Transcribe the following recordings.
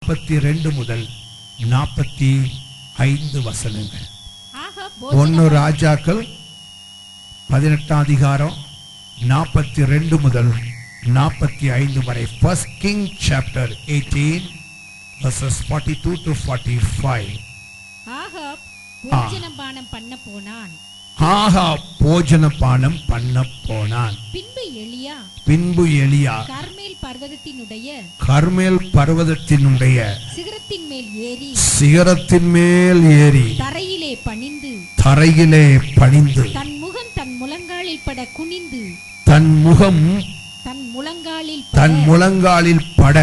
42 முதல் 45 வசனங்கள். 1 ராஜாக்கள் 18 அதிகாரம் 42 முதல் 45 வரை. First King chapter 18 verses 42 to 45. Ahab போஜனபானம் பண்ண போனான். ஆகாப் போஜனபானம் பண்ண போனான். பின்பு எலியா கர்மேல் பர்வதத்தினுடைய சிகரத்தின் மேல் ஏறி தரையிலே பணிந்து தன் முழங்காலில் பட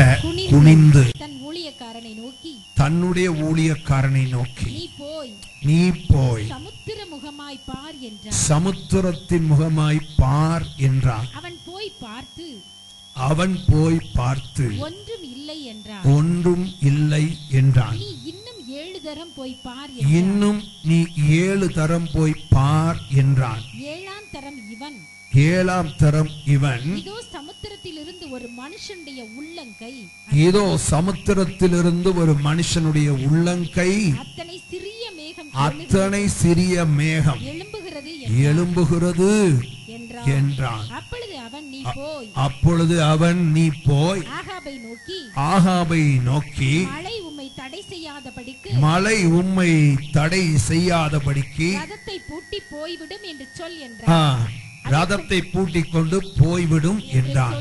குனிந்து தன்னுடைய ஊழியக்காரனை நோக்கி நீ போய் சமுத்திரத்தின் முகமாய் பார் என்றான். அவன் போய் பார்த்து ஒன்றும் இல்லை என்றான். இன்னும் நீ 7 தரம் போய் பார் என்றான். 7ஆம் தரம் இவன் இதோ சமுத்திரத்திலிருந்து ஒரு மனுஷனுடைய உள்ளங்கை அத்தனை சிறிய மேகம் எழும்புகிறது என்றான். அப்பொழுது அவன் நீ போய் ஆகாபை நோக்கி மழை உம்மை தடை செய்யாதபடிக்கு ரதத்தை பூட்டிக் கொண்டு போய்விடும் என்றான்.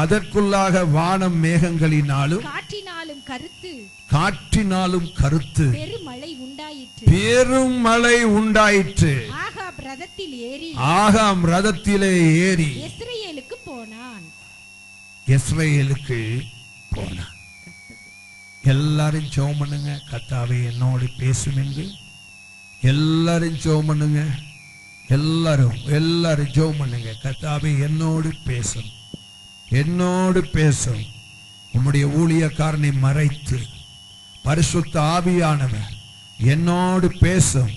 அதற்குள்ளாக வானம் மேகங்களினாலும் காற்றினாலும் கருத்து பெரும் மழை உண்டாயிற்று. ஆகாம் ரதத்திலே ஏறி இஸ்ரவேலுக்கு போனான். எல்லாரும் ஜெபம் பண்ணுங்க. கர்த்தாவே என்னோடு பேசும் என்று எல்லாரும் ஜெபம் பண்ணுங்க. எல்லாரும் ஜெபம் பண்ணுங்க. கர்த்தாவே என்னோடு பேசும். உம்முடைய ஊழியக்காரனை மறைத்து பரிசுத்த ஆவியானவர் என்னோடு பேசும்.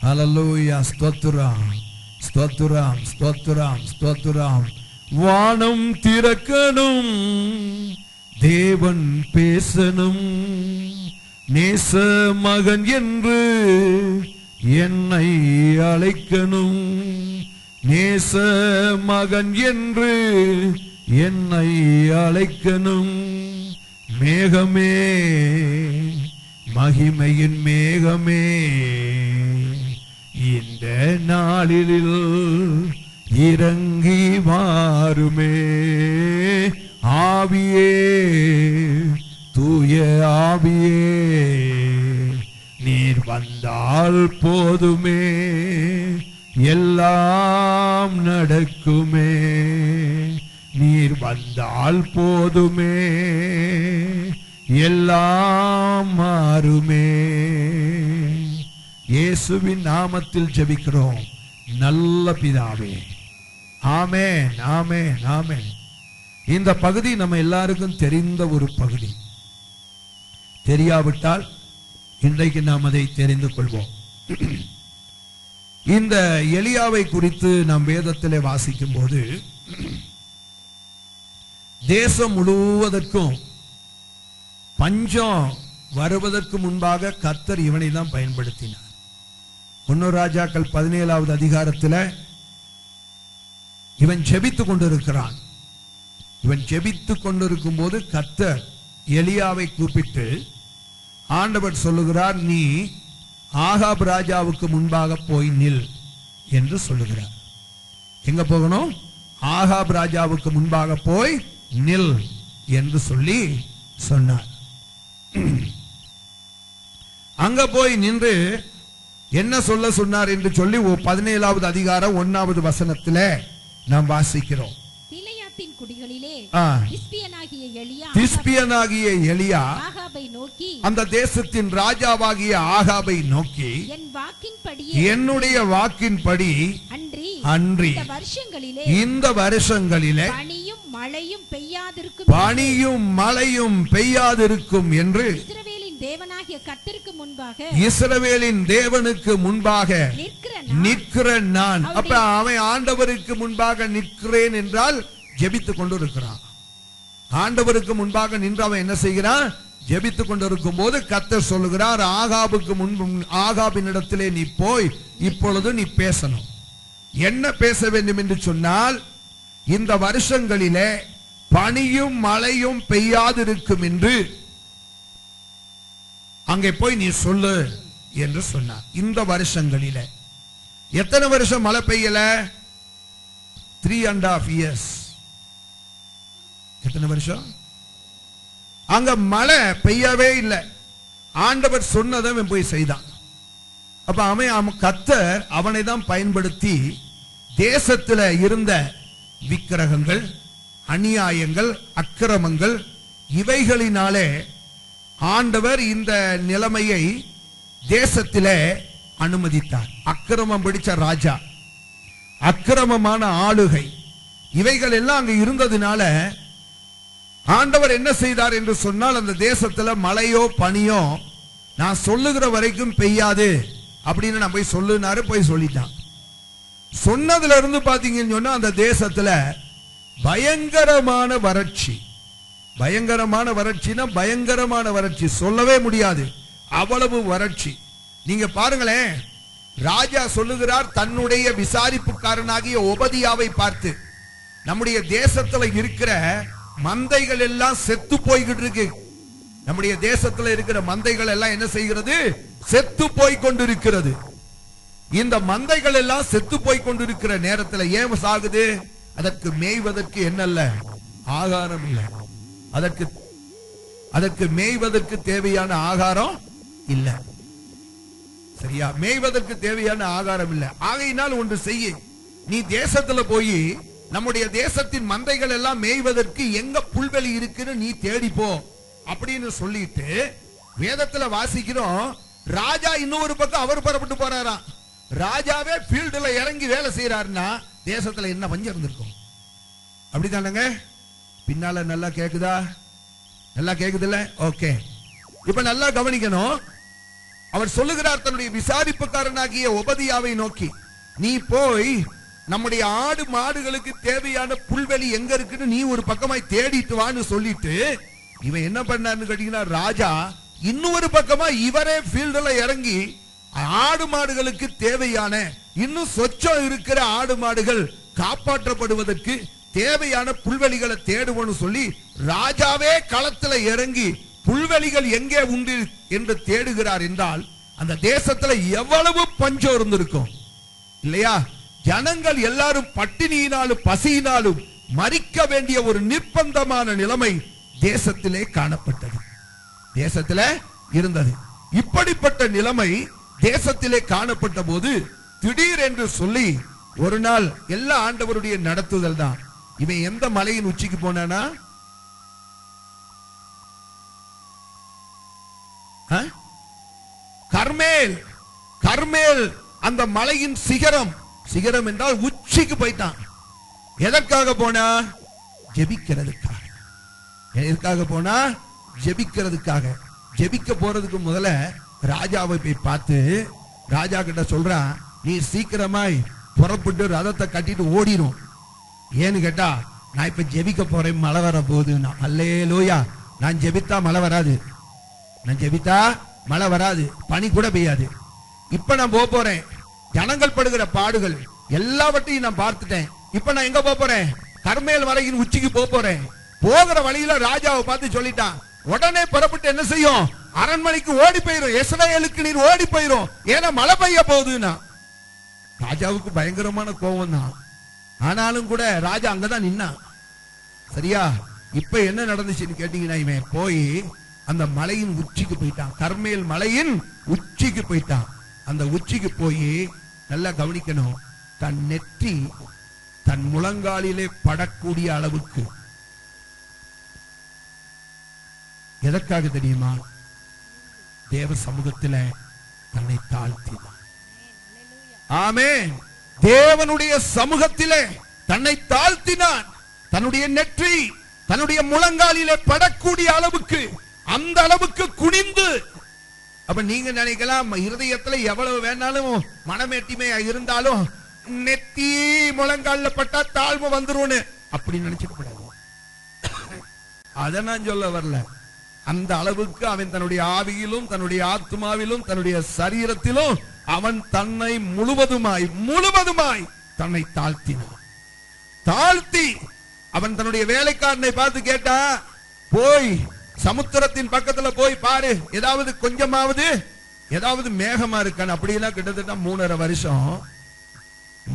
ஹல்லேலூயா. ஸ்தோத்திரம். வானம் திறக்கணும், தேவன் பேசணும், நேச மகன் என்று என்னை அழைக்கணும், நேச மகன் என்று என்னை அழைக்கணும். மேகமே, மகிமையின் மேகமே, இந்த நாளில் இறங்கி வாருமே. ஆவியே, தூய ஆவியே, நீர் வந்தால் போதுமே, எல்லாம் நடக்குமே. நீர் வந்தால் போதுமே, எல்லாம் மாறுமே. இயேசுவின் நாமத்தில் ஜெபிக்கிறோம் நல்ல பிதாவே. ஆமென், ஆமென், ஆமென். இந்த பகுதி நம்ம எல்லாருக்கும் தெரிந்த ஒரு பகுதி. தெரியாவிட்டால் இன்றைக்கு நாம் அதை தெரிந்து கொள்வோம். இந்த எலியாவை குறித்து நாம் வேதத்திலே வாசிக்கும் போது தேசம் முழுவதற்கும் பஞ்சம் வருவதற்கு முன்பாக கர்த்தர் இவனை தான் பயன்படுத்தினார். 1 ராஜாக்கள் 17வது அதிகாரத்தில் இவன் ஜெபித்துக் கொண்டிருக்கிறான். இவன் ஜெபித்துக் கொண்டிருக்கும் போது கர்த்தர் எலியாவை கூப்பிட்டு ஆண்டவர் சொல்லுகிறார், நீ ஆகாப் ராஜாவுக்கு முன்பாக போய் நில் என்று சொல்லுகிறார். எங்க போகணும்? ஆகாப் ராஜாவுக்கு முன்பாக போய் நில் என்று சொல்லி சொன்னார். அங்க போய் நின்று என்ன சொல்ல சொன்னார் என்று சொல்லி 17வது அதிகாரம் 1வது வசனத்திலே நாம் வாசிக்கிறோம். திஸ்பியனாகிய எலியா அந்த தேசத்தின் ராஜாவாகிய ஆகாபை நோக்கி, என்னுடைய வாக்கின்படி அன்றி இந்த வருஷங்களிலே பனியும் மழையும் பெய்யாதிருக்கும் என்று இஸ்ரவேலின் தேவனுக்கு முன்பாக நிற்கிற நான். அப்ப அவன் ஆண்டவருக்கு முன்பாக நிற்கிறேன் என்றால் ஜெபித்துக் கொண்டு இருக்கிறான். ஆண்டவருக்கு முன்பாக நின்று அவன் என்ன செய்கிறான்? ஜெபித்துக் கொண்டிருக்கும் போது கர்த்தர் சொல்லுகிறார், ஆகாபுக்கு முன்பு ஆகாபினிடத்திலே நீ போய் இப்பொழுது நீ பேசணும். என்ன பேச வேண்டும் என்று சொன்னால், இந்த வருஷங்களிலே பனியும் மழையும் பெய்யாதிருக்கும் என்று அங்கே போய் நீ சொல்லு என்று சொன்னார். இந்த வருஷங்களிலே எத்தனை வருஷம் மழை பெய்யல? 3.5 years. எத்தனை வருஷம்? அங்க மழை பெய்யவே இல்லை. ஆண்டவர் சொன்னதை அவன் போய் செய்தான். அப்ப அவன் கர்த்தர் அவனை தான் பயன்படுத்தி தேசத்தில் இருந்த விக்கிரகங்கள், அநியாயங்கள், அக்கிரமங்கள் இவைகளினாலே ஆண்டவர் இந்த நிலைமையை தேசத்திலே அனுமதித்தார். அக்கிரமம் பிடிச்ச ராஜா, அக்கிரமமான ஆளுகை, இவைகள் எல்லாம் அங்க இருந்ததுனால ஆண்டவர் என்ன செய்தார் என்று சொன்னால், அந்த தேசத்துல மழையோ பனியோ நான் சொல்லுகிற வரைக்கும் பெய்யாது அப்படின்னு நான் போய் சொல்லுனாரு. போய் சொல்லிட்டான். சொன்னதுல இருந்து பாத்தீங்கன்னு சொன்னா அந்த தேசத்துல பயங்கரமான வறட்சி. பயங்கரமான வறட்சினா பயங்கரமான வறட்சி, சொல்லவே முடியாது, அவ்வளவு வறட்சி. நீங்க பாருங்களேன், ராஜா சொல்லுகிறார் தன்னுடைய விசாரிப்புக்காரனாகிய ஒபதியாவை பார்த்து, நம்முடைய தேசத்துல இருக்கிற மந்தைகள் எல்லாம் செத்து போய்கிட்டு இருக்கு. நம்முடைய தேசத்துல இருக்கிற மந்தைகள் எல்லாம் என்ன செய்கிறது? செத்து போய் கொண்டிருக்கிறது. இந்த மந்தைகள் எல்லாம் செத்து போய் கொண்டிருக்கிற நேரத்தில் ஏன் சாகுது? அதற்கு மேய்வதற்கு என்னல்ல, ஆகாரம் இல்லை. அதற்கு மேய்வதற்கு தேவையான ஆகாரம் இல்லை. சரியா? மேய்வதற்கு தேவையான ஆகாரம் இல்லை. ஆகையினால் ஒன்று செய்ய, நீ தேசத்துல போய் நம்முடைய தேசத்தின் மந்தைகள் எல்லாம் மேய்வதற்கு எங்க புல்வெளி இருக்குன்னு நீ தேடிப்போ அப்படின்னு சொல்லிட்டு வேதத்துல வாசிக்கிறோம். ராஜா இன்னொரு பக்கம் அவர் புறப்பட்டு போறாராம். ராஜாவே ஃபீல்டுல இறங்கி வேலை செய்யறாருன்னா தேசத்துல என்ன பஞ்சம் இருந்திருக்கும்? அப்படித்தானங்க? பின்னால நல்லா கேக்குதா? நல்லா கேக்குதுல்ல? ஓகே, இப்ப நல்லா கவனிக்கணும். அவர் சொல்லுகிறார் தன்னுடைய விசாரிப்புக்காரனாகிய ஒபதியாவை நோக்கி, நீ போய் நம்முடைய ஆடு மாடுகளுக்கு தேவையான புல்வெளி எங்க இருக்குன்னு நீ ஒரு பக்கமாய் தேடிட்டு வான்னு சொல்லிட்டு, இவன் என்ன பண்ணாருன்னு கேட்டீங்கன்னா, ராஜா இன்னொரு பக்கமா இவரே ஃபீல்டுல இறங்கி ஆடு மாடுகளுக்கு தேவையான இன்னும் சொச்சம் இருக்கிற ஆடு மாடுகள் காப்பாற்றப்படுவதற்கு தேவையான புல்வெளிகளை தேடுவோன்னு சொல்லி ராஜாவே களத்துல இறங்கி புல்வெளிகள் எங்கே உண்டு என்று தேடுகிறார் என்றால் அந்த தேசத்துல எவ்வளவு பஞ்சம் இருந்திருக்கும் இல்லையா? ஜனங்கள் எல்லாரும் பட்டினியினாலும் பசியினாலும் மரிக்க வேண்டிய ஒரு நிர்பந்தமான நிலைமை தேசத்திலே காணப்பட்டது, தேசத்திலே இருந்தது. இப்படிப்பட்ட நிலைமை தேசத்திலே காணப்பட்ட போது திடீர் என்று சொல்லி ஒரு நாள் எல்லா ஆண்டவருடைய நடத்துதல் தான். இவன் எந்த மலையின் உச்சிக்கு போனானா? கர்மேல். கர்மேல் அந்த மலையின் சிகரம். சிகரம் என்றால் உச்சிக்கு போயிட்டான். எதற்காக போனா? ஜெபிக்கிறதுக்காக. எதற்காக போனா? ஜெபிக்கிறதுக்காக. ஜெபிக்க போறதுக்கு முதல்ல ராஜாவை போய் பார்த்து ராஜா கிட்ட சொல்றான், நீ சீக்கிரமாய் புறப்பட்டு ரதத்தை கட்டிட்டு ஓடிடும். ஏன்னு கேட்டா, நான் இப்ப ஜெபிக்க போறேன், மழை வர போகுது. அல்லேலூயா. நான் ஜெபித்தா மழை வராது, நான் ஜெபித்தா மழை வராது, பனி கூட பெய்யாது. இப்ப நான் போறேன், ஜனங்கள் படுகிற பாடுகள் எல்லாவற்றையும் நான் பார்த்துட்டேன். இப்ப நான் எங்க போறேன்? கர்மேல் மலையின் உச்சிக்கு போறேன். போகிற வழியில ராஜாவை பார்த்து சொல்லிட்டான், உடனே புறப்பட்டு என்ன செய்யும்? அரண்மனைக்கு ஓடி போயிரும், இஸ்ரவேலுக்கு நீர் ஓடி போயிரும், ஏன்னா மழை பெய்ய போகுதுன்னா. ராஜாவுக்கு பயங்கரமான கோபம் தான். ஆனாலும் கூட ராஜா அங்கதான் நின்னான். சரியா? இப்ப என்ன நடந்துச்சுன்னு கேட்டீங்கன்னா, இவன் போய் அந்த மலையின் உச்சிக்கு போயிட்டான். கர்மேல் மலையின் உச்சிக்கு போயிட்டான். அந்த உச்சிக்கு போய் நல்லா கவனிக்கணும், தன் நெற்றி தன் முழங்காலிலே படக்கூடிய அளவுக்கு. எதற்காக தெரியுமா? தேவ சமூகத்தில் தன்னை தாழ்த்தினான். ஆமென். தேவனுடைய சமூகத்திலே தன்னை தாழ்த்தினான். தன்னுடைய நெற்றி தன்னுடைய முழங்காலிலே படக்கூடிய அளவுக்கு, அந்த அளவுக்கு குனிந்து. அப்ப நீங்க நினைக்கலாம், இருதயத்துல எவ்வளவு வேணாலும் மனமேட்டிமை இருந்தாலும் நெத்தி முழங்கால பட்டா தாழ்வு வந்துரும். அப்படி நினைச்சுக்க கூடாது. அத நான் சொல்ல வரல. அந்த அளவுக்கு அவன் தன்னுடைய ஆவியிலும் தன்னுடைய ஆத்மாவிலும் தன்னுடைய சரீரத்திலும் அவன் தன்னை முழுவதுமாய் தன்னை தாழ்த்தி அவன் தன்னுடைய வேலைக்காரனை பார்த்து கேட்டா, போய் சமுத்திரத்தின் பக்கத்துல போய் பாரு, ஏதாவது கொஞ்சமாவது ஏதாவது மேகமா இருக்கான்னு. அப்படியெல்லாம் கிட்டத்தட்ட 3.5 வருஷம்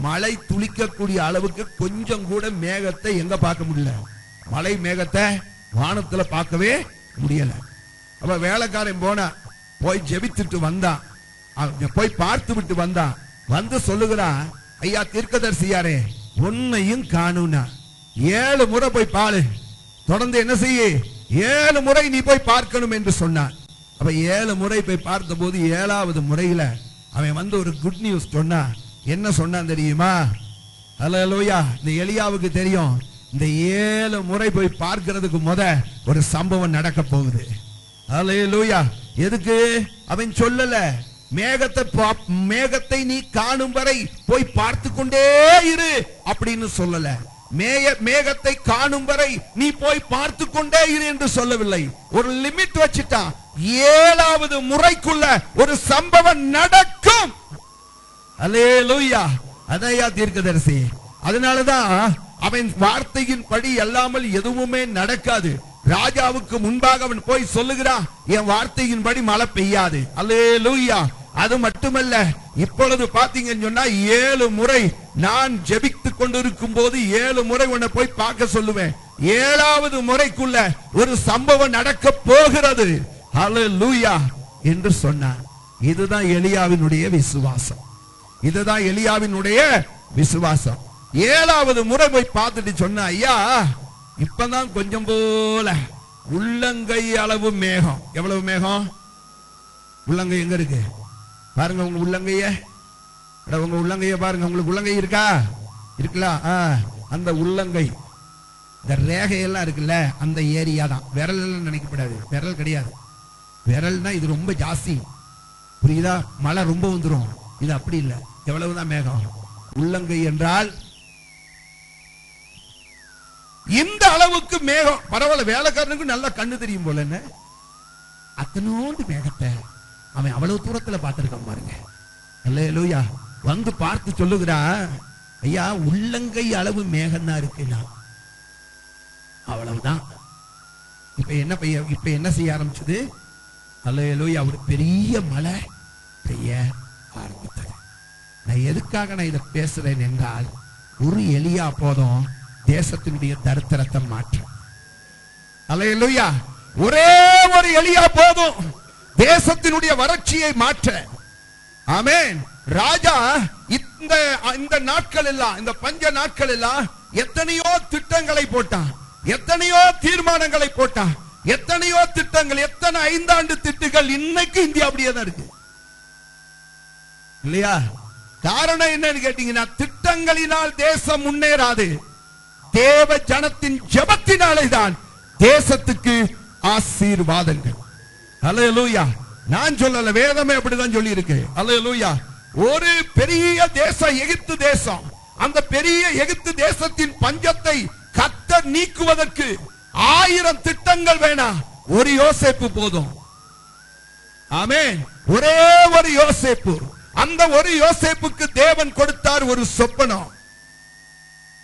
மழை துளிக்கக்கூடிய அளவுக்கு கொஞ்சம் கூட மேகத்தை எங்க பார்க்க முடியல. மழை மேகத்தை வானத்துல பார்க்கவே முடியல. அப்ப வேலைக்காரன் போனா, போய் ஜெபித்துட்டு வந்தான், போய் பார்த்து விட்டு வந்தான். வந்து சொல்லுகிறான், ஐயா தீர்க்கதரிசியாரே, உன்னையும் காணும்னா 7 முறை போய் பாரு, தொடர்ந்து என்ன செய்ய 7 முறை நீ போய் பார்க்கணும் என்று சொன்னான். அப்ப 7 முறை போய் பார்த்த போது 7வது முறையில அவன் வந்து ஒரு குட் நியூஸ் சொன்னா. என்ன சொன்னான் தெரியுமா? அல்லேலூயா. இந்த எலியாவுக்கு தெரியும், இந்த 7 முறை போய் பார்க்கிறதுக்கு ஒரு சம்பவம் நடக்க போகுது. அல்லேலூயா. எதுக்கு அவன் சொல்லல, மேகத்தை நீ காணும் வரை போய் பார்த்து கொண்டே இரு அப்படின்னு சொல்லல. மேகத்தை காணும் வரை நீ போய் பார்த்து கொண்டே இரு என்று சொல்லவில்லை. ஒரு லிமிட் வச்சிட்டான். 7வது முறைக்குள்ள ஒரு சம்பவம் நடக்கும். அல்லேலூயா. அதையா தீர்க்கதரிசி. அதனாலதான் அவன் வார்த்தையின் படி அல்லாமல் எதுவுமே நடக்காது. ராஜாவுக்கு முன்பாக அவன் போய் சொல்லுகிறான், என் வார்த்தையின் படி மழை பெய்யாது. அல்லேலூயா. அது மட்டுமல்ல, இப்பொழுது பாத்தீங்கன்னு சொன்னா 7 முறை நான் ஜெபித்துக் கொண்டிருக்கும் போது 7 முறை உன்னை போய் பார்க்க சொல்லுவேன். 7வது முறைக்குள்ள ஒரு சம்பவம் நடக்க போகிறது. ஹல்லேலூயா என்று சொன்னான். இதுதான் எலியாவினுடைய விசுவாசம். இதுதான் எலியாவினுடைய விசுவாசம். 7வது முறை போய் பார்த்துட்டு சொன்ன, ஐயா இப்பதான் கொஞ்சம் போல உள்ளங்கை அளவு மேகம். எவ்வளவு மேகம்? உள்ளங்கை எங்க இருக்கு பாருங்க. உங்க உள்ளங்கைய பாருங்க. உங்களுக்கு உள்ளங்கை இருக்கா? இருக்கலாம். அந்த உள்ளங்கை, இந்த ரேகையெல்லாம் இருக்குல்ல, அந்த ஏரியா தான். விரல் நினைக்கப்படாது, விரல் கிடையாது. விரல்னா இது ரொம்ப ஜாஸ்தி, புரியுதா? மழை ரொம்ப வந்துடும். இது அப்படி இல்லை. எவ்வளவுதான் மேகம்? உள்ளங்கை என்றால் இந்த அளவுக்கு மேகம். பரவாயில்ல, வேலைக்காரனுக்கு நல்லா கண்ணு தெரியும் போல. என்ன அத்தனோண்டு மேகத்தை அவன் அவ்வளவு தூரத்துல பார்த்திருக்கான் பாருங்க. அல்லேலூயா. வந்து பார்த்து சொல்லுகிறான், ஐயா உள்ளங்கை அளவு மேகம் தான் இருக்குன்னா. அவ்வளவுதான். இப்ப என்ன செய்ய ஆரம்பிச்சது? அல்லேலூயா. ஒரு பெரிய மழை பெய்ய ஆரம்பித்தது. நான் எதுக்காக இதை பேசுறேன் என்றால், ஒரு எலியா போதும் தேசத்தினுடைய தரித்திரத்தை மாற்ற. அல்லேலூயா. ஒரே ஒரு எலியா போதும் தேசத்தினுடைய வறட்சியை மாற்ற. ஆமென். ராஜா இந்த நாட்கள் எல்லாம், இந்த பஞ்ச நாட்கள் எல்லாம் எத்தனையோ திட்டங்களை போட்டான், எத்தனையோ தீர்மானங்களை போட்டான், எத்தனையோ திட்டங்கள், எத்தனை 5 ஆண்டு திட்டங்கள். இன்னைக்கு இந்தியா அப்படியே தான் இருக்கு இல்லையா? காரணம் என்னன்னு கேட்டீங்கன்னா, திட்டங்களினால் தேசம் முன்னேறாது. தேவ ஜனத்தின் ஜெபத்தினாலே தான் தேசத்துக்கு ஆசீர்வாதங்கள். அல்லேலூயா. நான் சொல்லல, வேதமே அப்படிதான் சொல்லி இருக்கு. அல்லேலூயா. ஒரு பெரிய தேசம் எகிப்து தேசம். அந்த பெரிய எகிப்து தேசத்தின் பஞ்சத்தை கர்த்தர் நீக்குவதற்கு 1000 திட்டங்கள் வேணாம், ஒரு யோசேப்பு போதும். ஆமென். ஒரே ஒரு யோசேப்பு. அந்த ஒரு யோசேப்புக்கு தேவன் கொடுத்தார் ஒரு சொப்பனம்.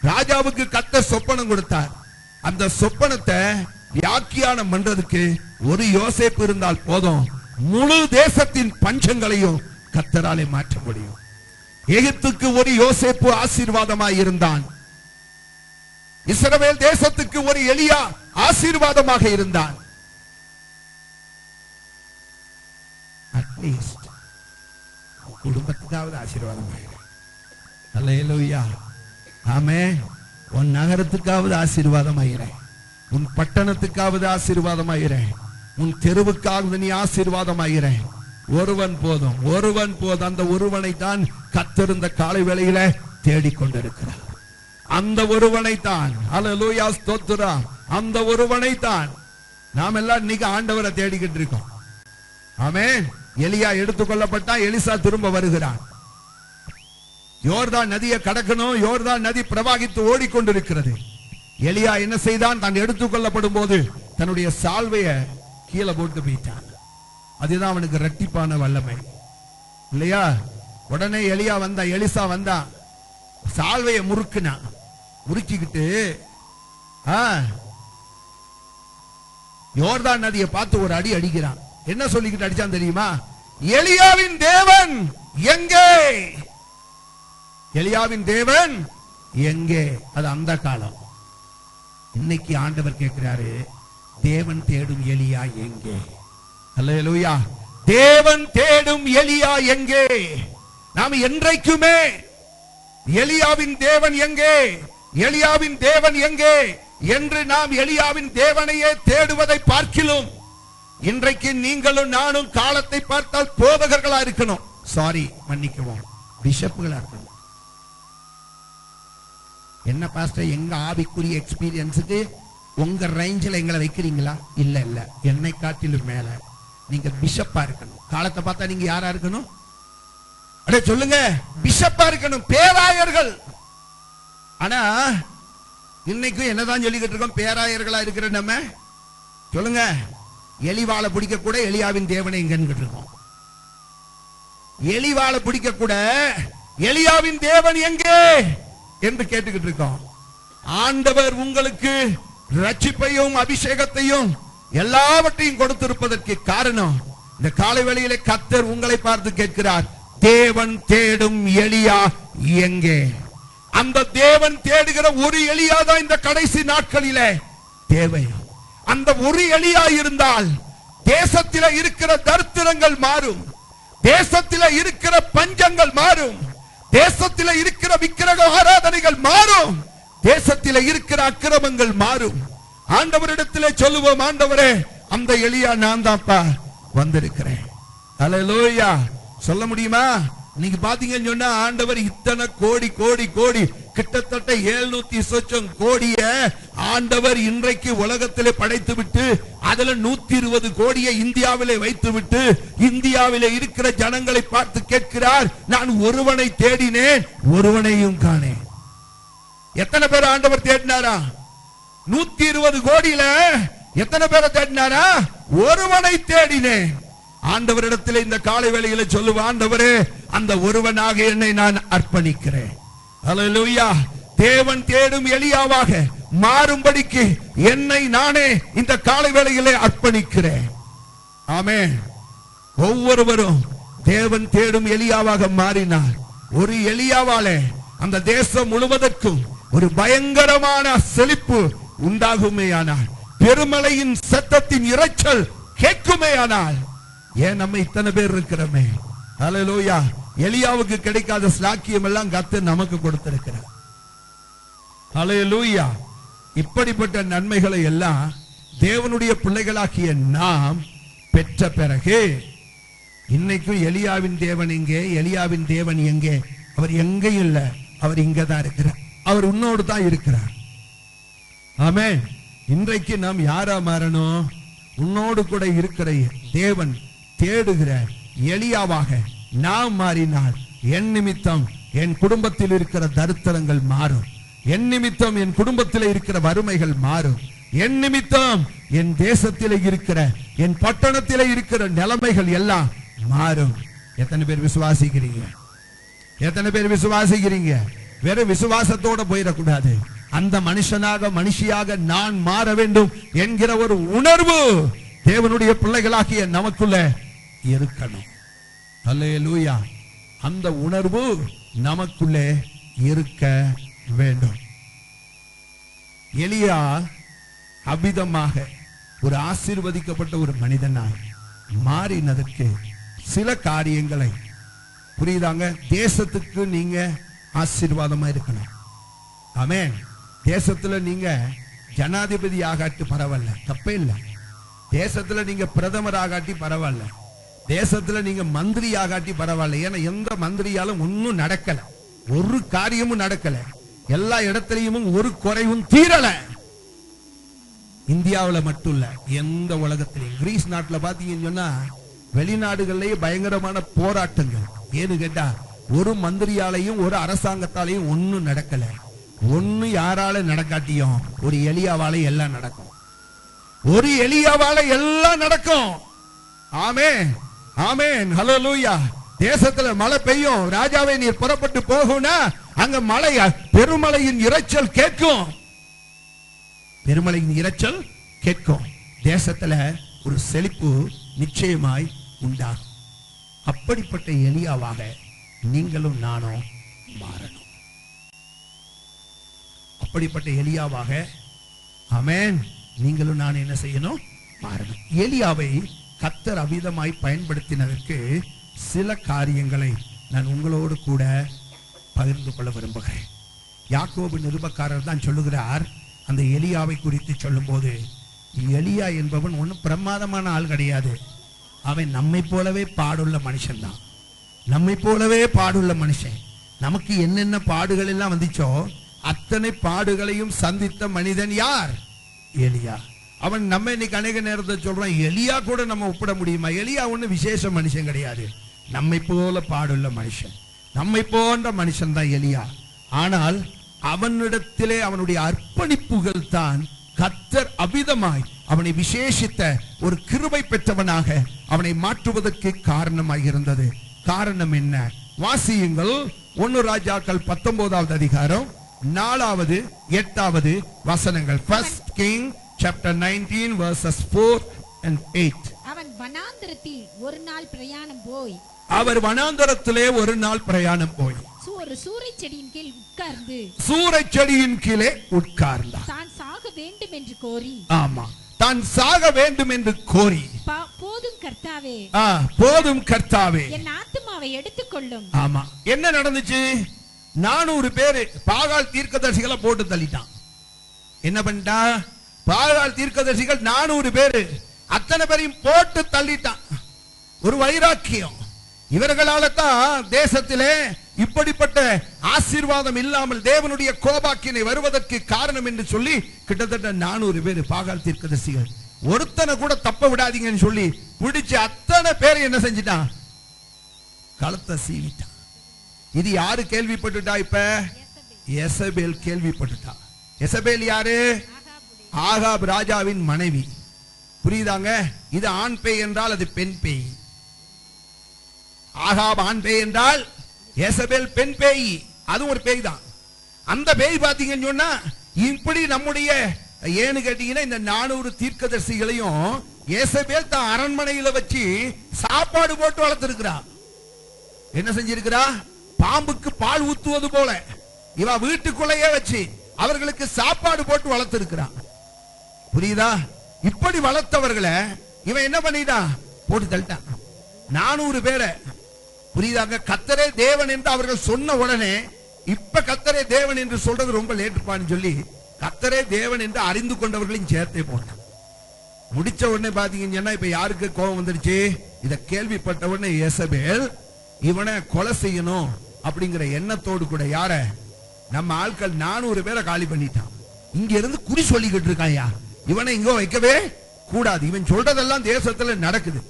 ராஜாவுக்கு கர்த்தர் சொப்பனம் கொடுத்தார். அந்த சொப்பனத்தை வியாக்கியானம் பண்றதுக்கு ஒரு யோசேப்பு இருந்தால் போதும், முழு தேசத்தின் பஞ்சங்களையும் கர்த்தராலே மாற்ற முடியும். எகிப்துக்கு ஒரு யோசேப்பு ஆசீர்வாதமாய் இருந்தான். இஸ்ரவேல் தேசத்துக்கு ஒரு எலியா ஆசீர்வாதமாக இருந்தான். அட்லீஸ்ட் குடும்பத்துக்காவது ஆசீர்வாதமாக. அல்லேலூயா. ஆமென். உன் நகரத்துக்காவது ஆசீர்வாதமாகிறேன், உன் பட்டணத்துக்காவது ஆசீர்வாதமாகிறேன், உன் தெருவுக்காவது நீ ஆசீர்வாதமாகிறேன். ஒருவன் போதும், ஒருவன் போதும். அந்த ஒருவனை தான் கர்த்தர் இந்த காலை வேளையில தேடிக்கொண்டிருக்கிறார். அந்த ஒருவனை தான். அல்லேலூயா, ஸ்தோத்திரம். அந்த ஒருவனை தான் நாம் எல்லாம் இன்னைக்கு ஆண்டவரை தேடிக்கிட்டு இருக்கோம். ஆமென். எலியா எடுத்துக்கொள்ளப்பட்டா, எலிசா திரும்ப வருகிறான். யோர்தான் நதியை கடக்கணும். யோர்தான் நதி பிரவாகித்து ஓடிக்கொண்டிருக்கிறது. எலியா என்ன செய்தான்? தான் எடுத்துக்கொள்ளப்படும் போது தன்னுடைய சால்வைய கீழே போட்டு போயிட்டான். அதுதான் அவனுக்கு இரட்டிப்பான வல்லமை இல்லையா? உடனே எலியா வந்தா, எலிசா வந்தா, சால்வைய முறுக்குனான். முறுக்கிக்கிட்டு யோர்தான் நதியை பார்த்து ஒரு அடி அடிக்கிறான். என்ன சொல்லிக்கிட்டு அடிச்சான் தெரியுமா? எலியாவின் தேவன் எங்கே? எலியாவின் தேவன் எங்கே? அது அந்த காலம். இன்னைக்கு ஆண்டவர் கேட்கிறாரு, தேவன் தேடும் எலியா எங்கே? அல்லேலூயா. தேவன் தேடும் எலியா எங்கே? நாம் என்றைக்குமே எலியாவின் தேவன் எங்கே, எலியாவின் தேவன் எங்கே என்று நாம் எலியாவின் தேவனையே தேடுவதை பார்க்கிலும் இன்றைக்கு நீங்களும் நானும் காலத்தை பார்த்தால் போதகர்களா இருக்கணும். சாரி, மன்னிக்கவும், பிஷப்புகளா இருக்கணும். என்ன பாஸ்டர், எங்க ஆவிக்குரிய எக்ஸ்பீரியன்ஸுக்கு உங்க ரேஞ்சில் எங்களை வைக்கிறீங்களா? இல்ல இல்ல, என்னை காட்டிலும் மேல நீங்க பிஷப்பா இருக்கணும். காலத்தை பார்த்தா நீங்க யாரா இருக்கணும்? அடே சொல்லுங்க, பிஷப்பா இருக்கணும், பேராயர்கள். ஆனா இன்னைக்கும் என்னதான் சொல்லிக்கிட்டு இருக்கோம்? பேராயர்களா இருக்கிற நம்ம சொல்லுங்க, எலிவாளை பிடிக்க கூட எலியாவின் தேவனை எங்கன்னு இருக்கோம். எலிவாளை பிடிக்க கூட எலியாவின் தேவன் எங்கே என்று கேட்டுக்கிட்டு இருக்கோம். ஆண்டவர் உங்களுக்கு ரட்சிப்பையும் அபிஷேகத்தையும் எல்லாவற்றையும் கொடுத்திருப்பதற்கு காரணம், இந்த காலை வேளையிலே கர்த்தர் உங்களை பார்த்து கேட்கிறார், தேவன் தேடும் எலியா எங்கே? அந்த தேவன் தேடுகிற ஒரு எலியா தான் இந்த கடைசி நாட்களிலே தேவை. அந்த ஒரு எலியா இருந்தால் தேசத்தில இருக்கிற தரித்திரங்கள் மாறும், தேசத்தில இருக்கிற பஞ்சங்கள் மாறும், தேசத்தில இருக்கிற விக்கிரக ஆராதனைகள் மாறும், தேசத்தில இருக்கிற அக்கிரமங்கள் மாறும். ஆண்டவரிடத்திலே சொல்லுவோம், ஆண்டவரே, அந்த எலியா நான் தான்ப்பா வந்திருக்கிறேன். அல்லேலூயா. சொல்ல முடியுமா? நீங்க பாத்தீங்கன்னு சொன்னா ஆண்டவர் இத்தனை கோடி கோடி கோடி கிட்டத்தட்ட 700 சொச்சம் கோடிய ஆண்டவர் இன்றைக்கு உலகத்திலே படைத்து விட்டு அதுல 120 கோடியை இந்தியாவிலே வைத்து விட்டு இந்தியாவிலே இருக்கிற ஜனங்களை பார்த்து கேட்கிறார், நான் ஒருவனை தேடினேன், ஒருவனையும் காணேன். எத்தனை பேர் ஆண்டவர் தேடினாரா? 120 கோடியில எத்தனை பேரை தேடினாரா? ஒருவனை தேடினேன். ஆண்டவரிடத்தில் இந்த காலை வேளையில சொல்லுவ, ஆண்டவரே, அந்த ஒருவனாக என்னை நான் அர்ப்பணிக்கிறேன். அல்லேலூயா. தேவன் தேடும் எலியாவாக மாறும்படிக்கு என்னை நானே இந்த காலை வேளையிலே அர்ப்பணிக்கிறேன். ஆமென். ஒவ்வொருவரும் தேவன் தேடும் எலியாவாக மாறினார். ஒரு எலியாவாலே அந்த தேசம் முழுவதற்கும் ஒரு பயங்கரமான செழிப்பு உண்டாகுமேயானால், பெருமழையின் சத்தத்தின் இரைச்சல் கேட்குமேயானால், ஏன் நம்ம இத்தனை பேர் இருக்கிறோமே? அல்லேலூயா. எலியாவுக்கு கிடைக்காத ஸ்லாக்கியம் எல்லாம் கர்த்தர் நமக்கு கொடுத்திருக்கிறார். அல்லேலூயா. இப்படிப்பட்ட நன்மைகளை எல்லாம் தேவனுடைய பிள்ளைகளாகிய நாம் பெற்ற பிறகு இன்னைக்கும் எலியாவின் தேவன் எங்கே, எலியாவின் தேவன் எங்கே? அவர் எங்கே இல்லை, அவர் இங்கதான் இருக்கிறார், அவர் உன்னோடு தான் இருக்கிறார். ஆமென். இன்றைக்கு நாம் யாரா மாறணும்? உன்னோடு கூட இருக்கிற தேவன் தேடுகிற எலியாவாக நாம் மாறினால் என் நிமித்தம் என் குடும்பத்தில் இருக்கிற தரித்திரங்கள் மாறும், என் நிமித்தம் என் குடும்பத்தில் இருக்கிற வறுமைகள் மாறும், என் நிமித்தம் என் தேசத்தில் இருக்கிற என் பட்டணத்தில் இருக்கிற நிலைமைகள் எல்லாம் மாறும். எத்தனை பேர் விசுவாசிக்கிறீங்க? எத்தனை பேர் விசுவாசிக்கிறீங்க? வெறும் விசுவாசத்தோட போயிடக்கூடாது. அந்த மனுஷனாக மனுஷியாக நான் மாற வேண்டும் என்கிற ஒரு உணர்வு தேவனுடைய பிள்ளைகளாகிய நமக்குள்ள இருக்கணும். அல்லேலூயா. அந்த உணர்வு நமக்குள்ளே இருக்க வேண்டும். எலியா அபிதமாக ஒரு ஆசீர்வதிக்கப்பட்ட ஒரு மனிதனாய் மாறினதற்கு சில காரியங்களை புரியுதாங்க? தேசத்துக்கு நீங்க ஆசீர்வாதமா இருக்கணும். ஆமென். தேசத்துல நீங்க ஜனாதிபதி ஆகாட்டி பரவாயில்ல, தப்பே இல்லை. தேசத்துல நீங்க பிரதமர் ஆகாட்டி பரவாயில்ல, தேசத்துல நீங்க மந்திரி ஆகாட்டி பரவாயில்ல. ஏன்னா எந்த மந்திரியாலும் ஒன்னும் நடக்கல, ஒரு காரியமும் நடக்கல, எல்லா இடத்திலையும் ஒரு குறைவும் தீரல. இந்தியாவில் மட்டும் இல்ல, எந்த உலகத்திலையும். கிரீஸ் நாட்டுல பாத்தீங்கன்னு சொன்னா வெளிநாடுகள்லயே பயங்கரமான போராட்டங்கள். ஏன்னு கேட்டா ஒரு மந்திரியாலையும் ஒரு அரசாங்கத்தாலையும் ஒன்னும் நடக்கல. ஒண்ணு யாரால நடக்காட்டியும் ஒரு எலியாவால எல்லாம் நடக்கும். ஒரு எலியாவால எல்லாம் நடக்கும். ஆமென், ஆமென், ஹல்லேலூயா. தேசத்துல மழை பெய்யும். ராஜாவே நீர் புறப்பட்டு போகும்னா அங்க மழை, பெருமழையின் இரைச்சல் கேட்கும். பெருமழையின் இரைச்சல் கேட்கும். தேசத்துல ஒரு செழிப்பு நிச்சயமாய் உண்டாகும். அப்படிப்பட்ட எலியாவாக நீங்களும் நானும் மாறணும். அப்படிப்பட்ட எலியாவாக ஆமென் நீங்களும் நான் என்ன செய்யணும்? மாறணும். எலியாவை கர்த்தர் அவிதமாய் பயன்படுத்தினதற்கு சில காரியங்களை நான் உங்களோடு கூட பகிர்ந்து கொள்ள விரும்புகிறேன். யாக்கோபு நிருபக்காரர் தான் சொல்லுகிறார், அந்த எலியாவை குறித்து சொல்லும் போது, எலியா என்பவன் ஒன்னும் பிரமாதமான ஆள் கிடையாது. அவன் நம்மை போலவே பாடுள்ள மனுஷன் தான். நம்மை போலவே பாடுள்ள மனுஷன். நமக்கு என்னென்ன பாடுகள் எல்லாம் வந்துச்சோ அத்தனை பாடுகளையும் சந்தித்த மனிதன் யார்? எலியா. அவன் நம்ம இன்னைக்கு அநேக நேரத்தை சொல்றான், எலியா கூட நம்ம ஒப்பிட முடியுமா? எலியா ஒண்ணு விசேஷ மனுஷன் கிடையாது. நம்மை போல பாடுள்ள மனுஷன், நம்மை போன்ற மனுஷன் தான் எலியா. ஆனால் அவனிடத்திலே அவனுடைய அர்ப்பணிப்புகள் தான் கர்த்தர் அவிதமாய் அவனை விசேஷித்த ஒரு கிருபை பெற்றவனாக அவனை மாற்றுவதற்கு காரணமாக இருந்தது. காரணம் என்ன? வாசியுங்கள். 1 ராஜாக்கள் 19வது அதிகாரம் 4வது 8வது வசனங்கள். 1 King chapter 19 verses 4 and 8. அவன் வனாந்தரத்தில் ஒரு நாள் பிரயாணம் போய், அவர் வனாந்தரத்திலே ஒரு நாள் பிரயாணம் போய் ஒரு சூரை செடியின் கீழ் உட்கார்ந்து, சூரை செடியின் கீழே உட்கார்ந்தார். தான் சாக வேண்டும் என்று கோரி, ஆமா, தான் சாக வேண்டும் என்று கோரி, போதும் கர்த்தாவே, போதும் கர்த்தாவே, என் ஆத்துமாவை எடுத்துக்கொள்ளும். ஆமா, என்ன நடந்துச்சு? 400 பேரு பாகால் தீர்க்கதரிசிகளை போட்டு தள்ளிட்டான். என்ன பண்ணிட்டா? பாகால் தீர்க்கதரிசிகள் 400 பேரு அத்தனை பேரையும் போட்டு தள்ளிட்டான். ஒரு வைராக்கியம். இவர்களால தான் தேசத்திலே இப்படிப்பட்ட ஆசீர்வாதம் இல்லாமல் தேவனுடைய கோபாக்கினை வருவதற்கு காரணம் என்று சொல்லி கிட்டத்தட்ட 400 பேர் பாகால் தீர்க்கதரிசிகள். ஒருத்தனை கூட தப்ப விடாதீங்கன்னு சொல்லி பிடிச்சு அத்தனை பேரை என்ன செஞ்சிட்டான்? களத்தை சீவிட்டான். இது யாரு கேள்விப்பட்டுட்டா? இப்ப எசபேல் கேள்விப்பட்டுட்டா. எசபேல் யாரு? ஆகாப் ராஜாவின் மனைவி. புரியுதாங்க? இது ஆண் பேய் என்றால் அது பெண் பேய். ஆகாப் ஆண் பேய் என்றால் எசபேல் பெண் பேய். அது ஒரு பேய் தான். அந்த பேய் பாத்தீங்கன்னு சொன்னா இப்படி நம்முடைய ஏன்னு கேட்டீங்கன்னா இந்த 400 தீர்க்கதரிசிகளையும் எசபேல் தான் அரண்மனையில வச்சு சாப்பாடு போட்டு வளர்த்திருக்கிறா. என்ன செஞ்சிருக்கிறா? பாம்புக்கு பால் ஊத்துவது போல இவ வீட்டுக்குள்ளேயே வச்சு அவர்களுக்கு சாப்பாடு போட்டு வளர்த்திருக்கிறான். புரியுதா? இப்படி வளர்த்தவர்களை இவன் என்ன பண்ணிட்டான்? போட்டு தள்ளிட்டான் 400 பேரை. புரியுதாங்க? கர்த்தரே தேவன் என்று அவர்கள் சொன்ன உடனே இப்ப கர்த்தரே தேவன் என்று சொல்றது ரொம்ப லேட்டுப்பான்னு சொல்லி கர்த்தரே தேவன் என்று அறிந்து கொண்டவர்களையும் சேர்த்தே போட்டான். முடிச்ச உடனே பாத்தீங்கன்னா இப்ப யாருக்கு கோபம் வந்துருச்சு? இத கேள்விப்பட்ட உடனே எசபேல் இவனை கொலை செய்யணும் அப்படிங்கிற எண்ணத்தோடு கூட யார நம்ம ஆட்கள் 400 பேரை காலி பண்ணிட்டான். இங்க இருந்து குறி சொல்லிக்கிட்டு இருக்காயா, இவனை இங்க வைக்கவே கூடாது, இவன் சொல்றதெல்லாம் தேசத்துல நடக்குது,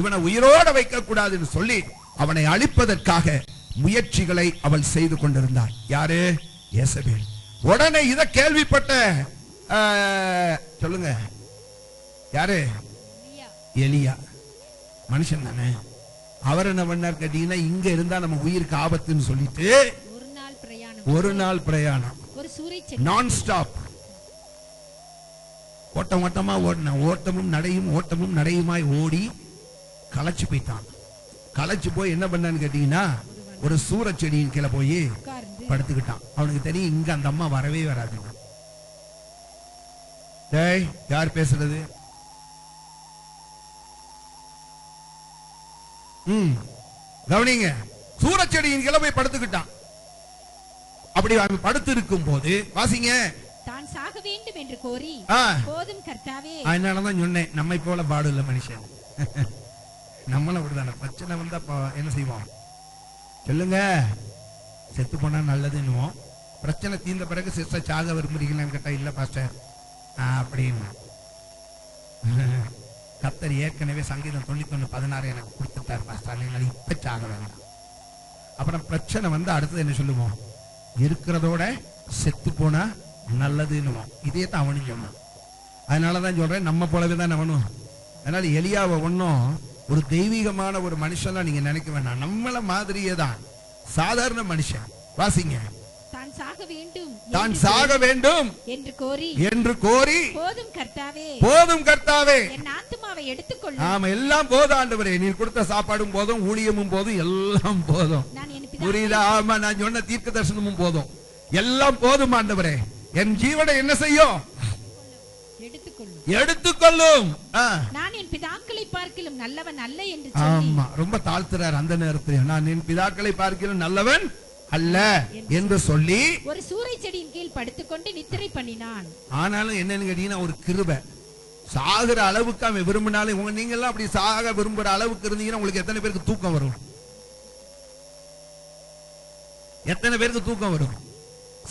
இவனை உயிரோட வைக்க கூடாதுன்னு சொல்லி அவனை அழிப்பதற்காக முயற்சிகளை அவள் செய்து கொண்டிருந்தாள். யாரு? எசபேல். உடனே இத கேள்விப்பட்ட சொல்லுங்க யாரு? எலியா. மனுஷன் தானே. அவர் என்ன பண்ணார் கேட்டீங்கன்னா, இங்க இருந்தா நம்ம உயிருக்கு ஆபத்துன்னு சொல்லிட்டு ஒரு நாள் பிரயாணம் நான் ஸ்டாப் ஓட்டமா ஓடின. ஓட்டமும் நடையுமாய் ஓடி களைச்சு போயிட்டான். களைச்சு போய் என்ன பண்ணான்னு கேட்டீங்கன்னா ஒரு சூர செடியின் கீழே போய் படுத்துக்கிட்டான். அவனுக்கு தெரியும் இங்க அந்த அம்மா வரவே வராது. யார் பேசுறது? கவனிங்க. சூரச்செடியின் கீழே போய் படுத்துக்கிட்டான். அப்படி அவன் படுத்து இருக்கும் போது வாசிங்க, தான் சாக வேண்டும் என்று கோரி, போதும் கர்த்தாவே. அதனாலதான் சொன்னேன், நம்மை போல பாடுள்ள மனுஷன். நம்மள அப்படிதான பிரச்சனை வந்தா என்ன செய்வோம் சொல்லுங்க? செத்து போனா நல்லதுன்னுவோம். பிரச்சனை தீர்ந்த பிறகு சிஸ்டர் சாக விரும்புறீங்களான்னு கேட்டா இல்ல பாஸ்டர் அப்படின்னு. கர்த்தர் ஏற்கனவே சங்கீதம் 91:16 எனக்கு கொடுத்துட்டார் பாஸ்டர், நீங்கள் இப்ப சாக வேண்டாம். அப்புறம் பிரச்சனை வந்து அடுத்தது என்ன சொல்லுவோம்? இருக்கிறதோட செத்து போனா நல்லதுன்னு. இதே தான் அவனும் சொன்னான். அதனாலதான் சொல்றேன், நம்ம போலவே தான் அவனும். அதனால எலியாவை ஒன்னும் ஒரு தெய்வீகமான ஒரு மனுஷனா நீங்க நினைக்க வேண்டாம். நம்மள மாதிரியே தான், சாதாரண மனுஷன். வாசிங்க. தான் சாக வேண்டும் என்று கோரி போதும் கர்த்தாவே என் ஆத்துமாவை எடுத்துக்கொள்ளும். ஆமா, எல்லாம் போதும் ஆண்டவரே, நீர் கொடுத்த சாப்பாடும் போதும், ஊழியமும் போதும், எல்லாம் போதும். புரியுதா? ஆமா, நான் சொன்ன தீர்க்க தரிசனமும் போதும், எல்லாம் போதும் ஆண்டவரே. என் ஜீவனை என்ன செய்யும்? எடுத்துக்கொள்ளும். நான் என் பிதாக்களை பார்க்கிலும் நல்லவன் அல்ல என்று ஆமா, ரொம்ப தாழ்த்துறார் அந்த நேரத்தில். நான் என் பிதாக்களை பார்க்கிலும் நல்லவன் அல்ல என்று சொல்லி ஒரு சூரை செடியின் கீழ் படுத்துக்கொண்டு நித்திரை பண்ணினான். ஆனாலும் என்னன்னு கேட்டீங்கன்னா, ஒரு கிருபை. சாகுற அளவுக்கு அவன் விரும்பினாலும், நீங்க எல்லாம் அப்படி சாக விரும்புற அளவுக்கு இருந்தீங்கன்னா உங்களுக்கு எத்தனை பேருக்கு தூக்கம் வரும்? எத்தனை பேருக்கு தூக்கம் வரும்?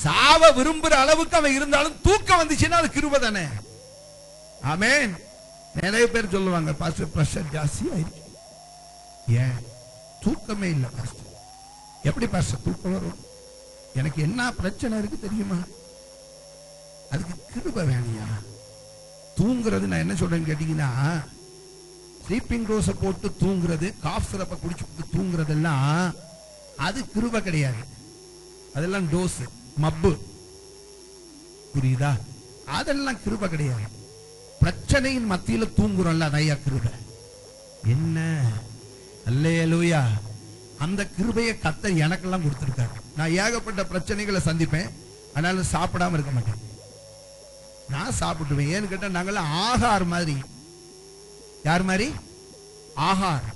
சாவ விரும்புற அளவுக்கு அவன் இருந்தாலும் தூக்கம் வந்துச்சுன்னா அது கிருபை தானே. ஆமென். நிறைய பேர் சொல்லுவாங்க, பாஸ்டர் பிரஷர் ஜாஸ்தி ஆயிடுச்சு, ஏன் தூக்கமே இல்லை பாஸ்டர். எப்படி பாஸ்டர் தூக்கம் வரும்? எனக்கு என்ன பிரச்சனை இருக்கு தெரியுமா? அதுக்கு கிருபை வேணியா. தூங்குறது நான் என்ன சொல்றேன்னு கேட்டீங்கன்னா, ஸ்லீப்பிங் ரோஸை போட்டு தூங்குறது, காஃப் சிரப்பை குடிச்சு தூங்குறதெல்லாம் அது கிருபை கிடையாது. அதெல்லாம் டோஸ், மப்பு. புரியுதா? அதெல்லாம் கிருபை கிடையாது. பிரச்சனையின் மத்தியில தூங்குறோம்ல, அதையா கிருபை. என்ன அல்லேலூயா. அந்த கிருபையை கர்த்தர் எனக்கெல்லாம் கொடுத்திருக்காரு. நான் ஏகப்பட்ட பிரச்சனைகளை சந்திப்பேன், அதனால சாப்பிடாம இருக்க மாட்டேன். நான் சாப்பிட்டுவேன். ஏன்னு கேட்டா, நாங்கெல்லாம் ஆகார் மாதிரி. யார் மாதிரி? ஆகார்.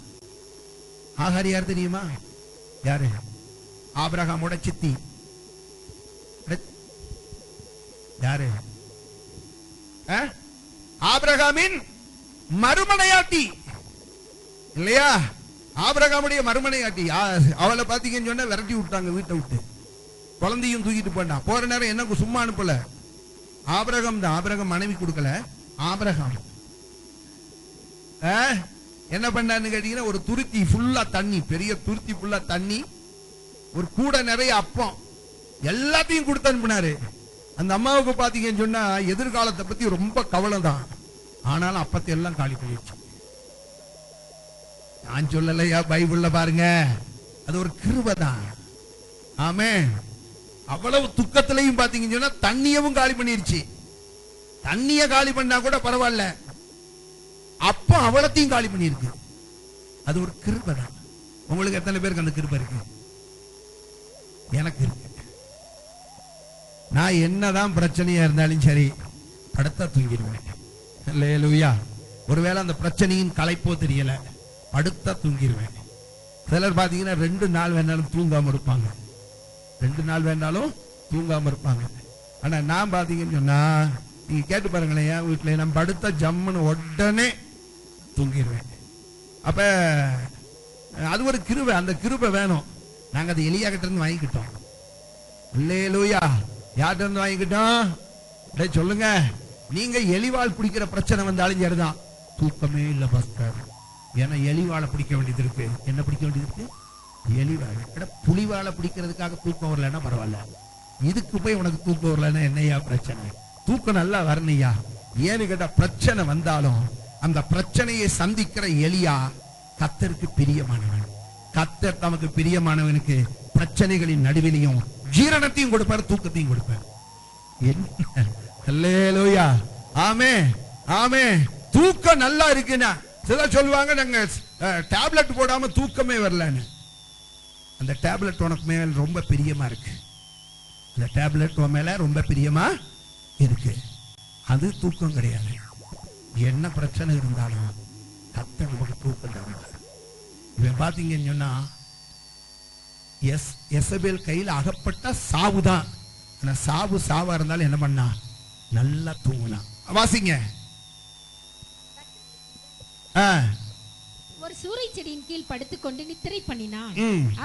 ஆகார் யார் தெரியுமா? யாரு? ஆபிரகாமோட சித்தி. யாரு? ஆபிரகாமின் மறுமனையாட்டி இல்லையா? ஆபிரகாமுடைய மறுமனையாட்டி. அவளை பாத்தீங்கன்னு சொன்னா விரட்டி விட்டாங்க வீட்டை விட்டு. குழந்தையும் தூக்கிட்டு போனான். போற நேரம் என்ன சும்மா அனுப்பல. ஆபிரகாம் தான். ஆபிரகாம் மனைவி கொடுக்கல. ஆபிரகாம் என்ன பண்ணான்னு கேட்டீங்கன்னா, ஒரு துருத்தி ஃபுல்லா தண்ணி, பெரிய துருத்தி ஃபுல்லா தண்ணி, ஒரு கூட நிறைய அப்பம், எல்லாத்தையும் கொடுத்து அனுப்பினாரு. அந்த அம்மாவுக்கு பாத்தீங்கன்னு சொன்னா எதிர்காலத்தை பத்தி ரொம்ப கவலை தான். ஆனாலும் அப்பத்தை எல்லாம் காலி பண்ணிடுச்சு. நான் சொல்லலையா, பைபிள்ல பாருங்க, அது ஒரு கிருபை தான். ஆமென். அவ்வளவு துக்கத்திலையும் பாத்தீங்கன்னு சொன்னா தண்ணியவும் காலி பண்ணிருச்சு. தண்ணிய காலி பண்ணா கூட பரவாயில்ல, அப்ப அவ்வளத்தையும் காலி பண்ணிருக்கு. அது ஒரு கிருபை தான். உங்களுக்கு எத்தனை பேருக்கு அந்த கிருபை இருக்கு? எனக்கு இருக்கு. நான் என்னதான் பிரச்சனையா இருந்தாலும் சரி, படுத்தா தூங்கிடுவேன். அல்லேலூயா. ஒருவேளை அந்த பிரச்சனையின் களைப்போ தெரியல, படுத்தா தூங்கிடுவேன். சிலர் பாத்தீங்கன்னா 2 நாள் வேணாலும் தூங்காம இருப்பாங்க. 2 நாள் வேணாலும் தூங்காம இருப்பாங்க. ஆனா நான் பாத்தீங்கன்னு சொன்னா, நீங்க கேட்டு பாருங்களேன், என் வீட்டுல நான் படுத்த ஜம்முன்னு உடனே தூங்கிடுவேன். அப்ப அது ஒரு கிருபை. அந்த கிருபை வேணும். நாங்க அதை எலியா கிட்ட இருந்து வாங்கிக்கிட்டோம். அல்லேலூயா. யார்கிட்ட இருந்து வாங்கிக்கிட்டோம்? சொல்லுங்க. நீங்க எலிவாள் பிடிக்கிற பிரச்சனை வந்தாலும் சரிதான், தூக்கமே இல்ல பாஸ்டர். ஏன்னா எலிவாளை பிடிக்க வேண்டியது இருக்கு. என்ன பிடிக்க வேண்டியது இருக்கு? எலிவாழை. புலிவாழை பிடிக்கிறதுக்காக தூக்கம் வரலன்னா பரவாயில்ல, இதுக்கு போய் உனக்கு தூக்கம் வரலன்னா என்னையா பிரச்சனை? தூக்கம் நல்லா வரணையா. ஏன்னு கேட்டா, பிரச்சனை வந்தாலும் அந்த பிரச்சனையை சந்திக்கிற எலியா கர்த்தருக்கு பிரியமானவன். கர்த்தர் தமக்கு பிரியமானவனுக்கு பிரச்சனைகளின் நடுவிலையும் ஜீரணத்தையும் கொடுப்பார், தூக்கத்தையும் கொடுப்பார். அல்லேலூயா. ஆமே ஆமே. தூக்கம் நல்லா இருக்குன்னா சிலர் சொல்லுவாங்க, நாங்க டேப்லெட் போடாம தூக்கமே வரலன்னு. அந்த டேப்லெட் உனக்கு மேல ரொம்ப பிரியமா இருக்கு. அந்த டேப்லெட் உன் மேல ரொம்ப பிரியமா இருக்கு. அது தூக்கம் கிடையாது. என்ன பிரச்சனை இருந்தாலும் கர்த்தர் நமக்கு தூக்கம் தருவார். இவன் பாத்தீங்கன்னு சொன்னா, எசபேல் கையில் அகப்பட்ட சாவுதான். ஆனா சாவா இருந்தாலும் என்ன பண்ணா? நல்லா தூங்கினா. வாசிங்க. ஒரு சூரை செடியின் கீழ் படுத்துக்கொண்டு நித்திரை பண்ணினான்.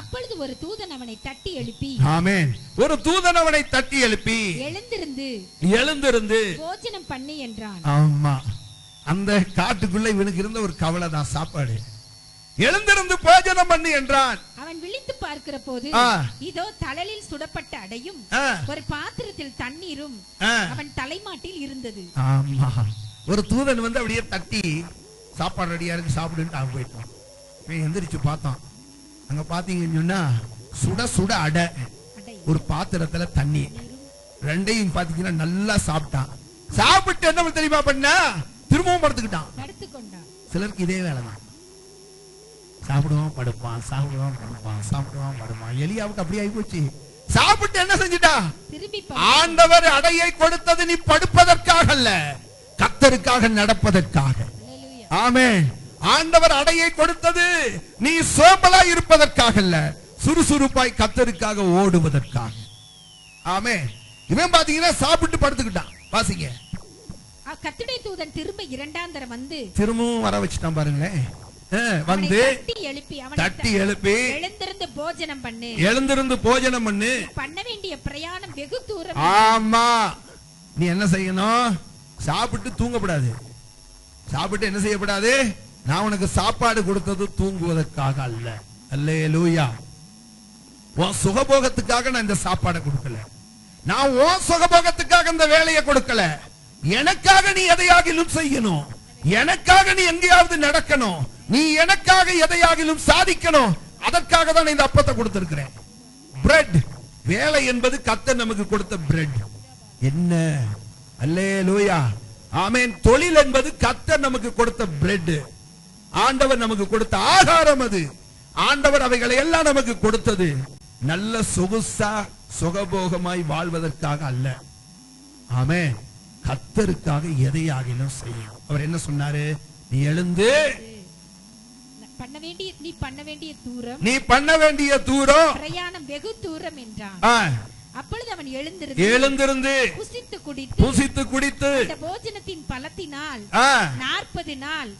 அப்பொழுது ஒரு தூதன் அவனை தட்டி எழுப்பி, ஆமென், ஒரு தூதன் அவனை தட்டி எழுப்பி, எழுந்திருந்து போஜனம் பண்ணு என்றான். ஆமா, அந்த காட்டுக்குள்ள இவனுக்கு இருந்த ஒரு கவலை தான், சாப்பாடு. எழுந்திருந்து போஜனம் பண்ணு என்றான். அவன் விழித்து பார்க்கிற போது ஆ. இதோ தழலில் சுடப்பட்ட அடையும் ஆ. ஒரு பாத்திரத்தில் தண்ணீரும் ஆ. அவன் தலைமாட்டில் இருந்தது. ஆமா, ஒரு தூதன் வந்து அப்படியே தட்டி சாப்பாடு ரெடியா இருக்கு சாப்பிடுன்னு அவன் போயிட்டான். போய் எந்திரிச்சு பார்த்தான். அங்க பாத்தீங்கன்னு சொன்னா சுட சுட அடை, அடை ஒரு பாத்திரத்துல தண்ணி, ரெண்டையும் பாத்தீங்கன்னா நல்லா சாப்பிட்டான். சாப்பிட்டு என்ன தெரியுமா பண்ணா, திரும்பவும் படுத்துக்கிட்டான். படுத்துக்கொண்டான். சிலருக்கு இதே வேலைதான். சாப்பிடுவான் படுப்பான், சாப்பிடுவான் படுப்பான், சாப்பிடுவான் படுப்பான். எலியாவுக்கு அப்படி ஆகி போச்சு. சாப்பிட்டு என்ன செஞ்சுட்டா, திரும்பி ஆண்டவர் அடையை கொடுத்தது நீ படுப்பதற்காக அல்ல, கர்த்தருக்காக நடப்பதற்காக. ஆமென். ஆண்டவர் அடையை கொடுத்தது நீ சோம்பலாய் இருப்பதற்காக அல்ல, சுறுசுறுப்பாய் கர்த்தருக்காக ஓடுவதற்காக. ஆமென். இவன் பாத்தீங்கன்னா சாப்பிட்டு படுத்துக்கிட்டான். வாசிங்க. கர்த்தருடைய தூதன் திரும்ப இரண்டாம் தரம் வந்து திரும்பவும் வர வச்சுட்டான் பாருங்களேன். வந்து தட்டி எழுப்பி எழுந்திருந்து போஜனம் பண்ணு, எழுந்திருந்து போஜனம் பண்ணு, பண்ண வேண்டிய பிரயாணம் வெகு தூரம். ஆமா, நீ என்ன செய்யணும், சாப்பிட்டு தூங்கப்படாது. சாப்பிட்டு என்ன செய்யப்படாது, நான் உனக்கு சாப்பாடு கொடுத்தது தூங்குவதற்காக அல்ல. அல்லேலூயா. உன் சுகபோகத்துக்காக நான் இந்த சாப்பாடை கொடுக்கல, நான் உன் சுகபோகத்துக்காக இந்த வேலையை கொடுக்கல. எனக்காக நீ எதையாகிலும் செய்யணும், எனக்காக நீ எங்கேயாவது நடக்கணும், நீ எனக்காக எதையாகிலும் சாதிக்கணும். அதற்காக தான் இந்த அப்பத்தை கொடுத்திருக்கிறேன். பிரெட், வேலை என்பது கர்த்தர் நமக்கு கொடுத்த பிரெட். என்ன, அல்லேலூயா, ஆமென். தொழில் என்பது கர்த்தர் நமக்கு கொடுத்த பிரெட், ஆண்டவர் நமக்கு கொடுத்த ஆகாரம். அது ஆண்டவர் அவைகளை எல்லாம் நமக்கு கொடுத்தது நல்ல சொகுசா சுகபோகமாய் வாழ்வதற்காக அல்ல. ஆமென். கர்த்தருக்காக எதையாகிலும் செய்யும். அவர் என்ன சொன்னாரு, நீ எழுந்து நீ பண்ண வேண்டிய தூரம் பிரயாணம் வெகு தூரம் என்றான். அப்பொழுது அவன் எழுந்திருந்து புசித்து குடித்து அந்த போஜனத்தின் பலத்தினால் 40 நாள்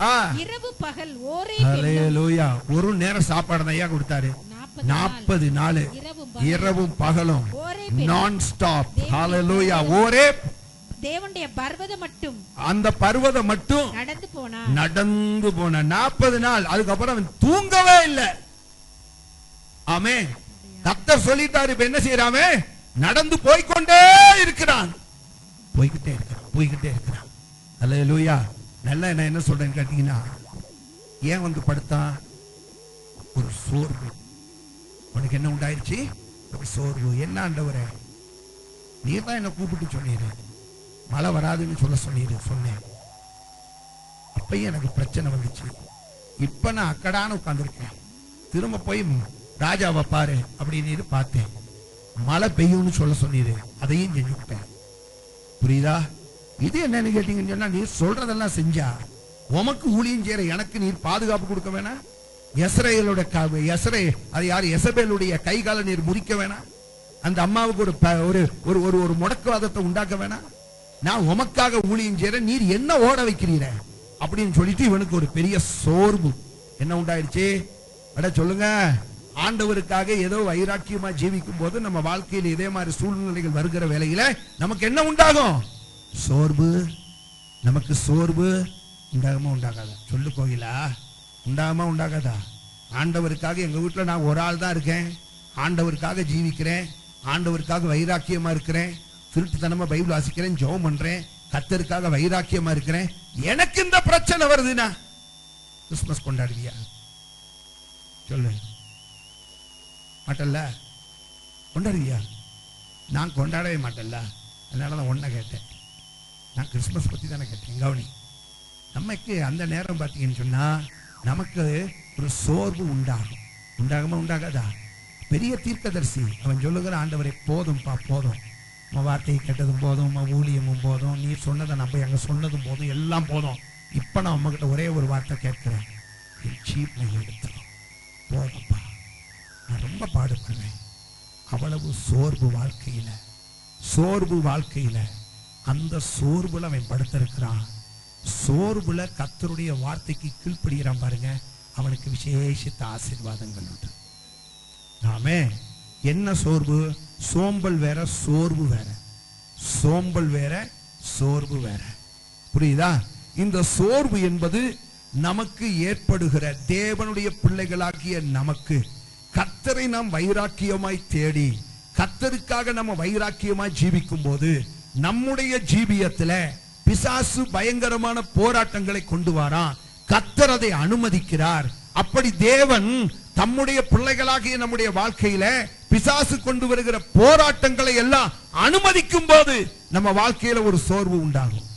இரவு பகல் ஒரே ஹல்லேலூயா. ஒரு நேரம் சாப்பாடு ஐயா கொடுத்தாரு. 40 நாள் இரவும் பகலும் நான் ஸ்டாப். ஹல்லேலூயா. ஒரே தேவனுடைய பர்வதம் மட்டும், அந்த பர்வதம் மட்டும் நடந்து போன 40 நாள். அதுக்கப்புறம் அவன் தூங்கவே இல்லை. ஆமென். கர்த்தர் சொல்லிட்டாரு. இப்ப என்ன செய்யறாமே, நடந்து போய்கொண்டே இருக்கிறான், போய்கிட்டே இருக்கிறான். அல்லேலூயா. நல்லா என்ன சொல்றேன்னு கேட்டீங்கன்னா, ஏன் வந்து படுத்தான், ஒரு சோர்வு. உனக்கு என்ன உண்டாயிருச்சு, ஒரு சோர்வு. என்ன ஆண்டவரே, நீர் தான் என்ன கூப்பிட்டு சொன்னீரு, மழை வராதுன்னு சொன்னேன். அப்பயும் எனக்கு பிரச்சனை வந்துச்சு. இப்ப நான் அக்கடான உட்கார்ந்துருக்கேன். திரும்ப போய் ராஜாவை பாரு அப்படின்னு பார்த்தேன். மழை பெய்யும்னு சொன்னீரு, அதையும் செஞ்சுட்டேன். புரியுதா? இது என்னன்னு கேட்டீங்கன்னு சொன்னா, நீர் சொல்றதெல்லாம் செஞ்சா உமக்கு ஊழியம் செய்யற எனக்கு நீர் பாதுகாப்பு கொடுக்க வேணாம். அது யாரு, எசபேலுடைய கை கால நீர் முறிக்க வேணாம். அந்த அம்மாவுக்கு ஒரு முடக்குவாதத்தை உண்டாக்க வேணாம். நான் உமக்காக ஊழியம் செய்யற, நீர் என்ன ஓட வைக்கிறீர அப்படின்னு சொல்லிட்டு இவனுக்கு ஒரு பெரிய சோர்வு என்ன உண்டாயிடுச்சு. அட சொல்லுங்க, ஆண்டவருக்காக ஏதோ வைராக்கியமா ஜீவிக்கும் போது நம்ம வாழ்க்கையில் இதே மாதிரி சூழ்நிலைகள் வருகிற வேளையில நமக்கு என்ன உண்டாகும், சோர்வு. நமக்கு சோர்வு உண்டாகுமா உண்டாகாதா, சொல்லு கோயிலா, உண்டாகுமா உண்டாகாதா? ஆண்டவருக்காக எங்க வீட்டுல நான் ஒரு ஆள் தான் இருக்கேன், ஆண்டவருக்காக ஜீவிக்கிறேன், ஆண்டவருக்காக வைராக்கியமா இருக்கிறேன், திருட்டுத்தனமா பைபிள் வாசிக்கிறேன், ஜெபம் பண்றேன், கர்த்தருக்காக வைராக்கியமா இருக்கிறேன். எனக்கு இந்த பிரச்சனை வருதுன்னா கிறிஸ்துமஸ் கொண்டாடுவியா, சொல்லு, மாட்டல்ல? கொண்டாடுவியா? நான் கொண்டாடவே மாட்டேன்ல, அதனாலதான் ஒன்ன கேட்டேன். நான் கிறிஸ்துமஸ் பத்தி தானே கேட்டேன். கவனி, நமக்கு அந்த நேரம் பார்த்தீங்கன்னு சொன்னா நமக்கு ஒரு சோர்வு உண்டாகும். உண்டாகுமா உண்டாகாதா? பெரிய தீர்க்கதரிசி அவன் சொல்லுகிற, ஆண்டவரை போதும்பா போதும், உன் வார்த்தையை கேட்டதும் போதும், உன் ஊழியமும் போதும், நீ சொன்னதை நம்ம அங்க சொன்னதும் போதும், எல்லாம் போதும். இப்ப நான் உங்ககிட்ட ஒரே ஒரு வார்த்தை கேட்கிறேன், சீப்பை எடுத்துரும் போதும்பா, நான் ரொம்ப பாடுபடுறேன். அவ்வளவு சோர்வு வாழ்க்கையில அந்த சோர்வுல அவன் படுத்திருக்கிறான். சோர்வுல கர்த்தருடைய வார்த்தைக்கு கீழ்ப்படுகிறான் பாருங்க, அவனுக்கு விசேஷித்த ஆசீர்வாதங்கள் உண்டு. ஆமென். என்ன சோர்வு? சோம்பல் வேற, சோர்வு வேற. சோம்பல் வேற, சோர்வு வேற. புரியுதா? இந்த சோர்வு என்பது நமக்கு ஏற்படுகிற, தேவனுடைய பிள்ளைகளாகிய நமக்கு கர்த்தரை நாம் வைராக்கியமாய் தேடி கர்த்தருக்காக நம்ம வைராக்கியமாய் ஜீவிக்கும் போது நம்முடைய ஜீவியத்துல பிசாசு பயங்கரமான போராட்டங்களை கொண்டு வரான். கர்த்தர் அதை அனுமதிக்கிறார். அப்படி தேவன் தம்முடைய பிள்ளைகளாகிய நம்முடைய வாழ்க்கையில பிசாசு கொண்டு வருகிற போராட்டங்களை எல்லாம் அனுமதிக்கும் போது நம்ம வாழ்க்கையில ஒரு சோர்வு உண்டாகும்.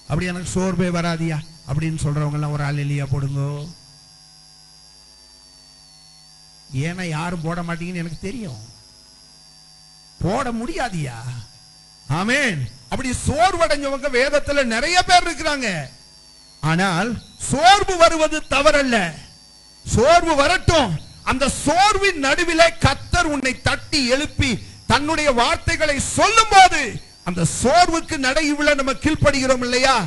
அப்படி எனக்கு சோர்வே வராதியா அப்படின்னு சொல்றவங்க எல்லாம் ஒரு அல்லேலூயா போடுங்க. ஏன்னா யாரும் போட மாட்டீங்கன்னு எனக்கு தெரியும். போட முடியாதியா. ஆமென். அப்படி சோர்வடைஞ்சவங்க வேதத்துல நிறைய பேர் இருக்கிறாங்க. ஆனால் சோர்வு வருவது தவறல்ல. சோர்வு வரட்டும். அந்த சோர்வின் நடுவிலே கர்த்தர் உன்னை தட்டி எழுப்பி தன்னுடைய வார்த்தைகளை சொல்லும் போது அந்த சோர்வுக்கு நடையுள்ள நம்ம கீழ்ப்படுகிறோம் இல்லையா?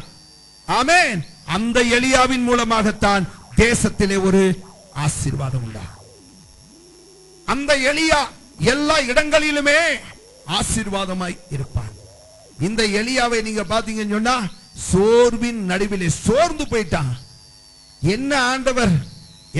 ஆமென். அந்த எலியாவின் மூலமாகத்தான் தேசத்திலே ஒரு ஆசீர்வாதம் உண்டாகும். அந்த எலியா எல்லா இடங்களிலுமே ஆசீர்வாதமாய் இருப்பார். இந்த எலியாவை நீங்க பாத்தீங்கன்னு சொன்னா சோர்வின் நடுவிலே சோர்ந்து போயிட்டான். என்ன ஆண்டவர்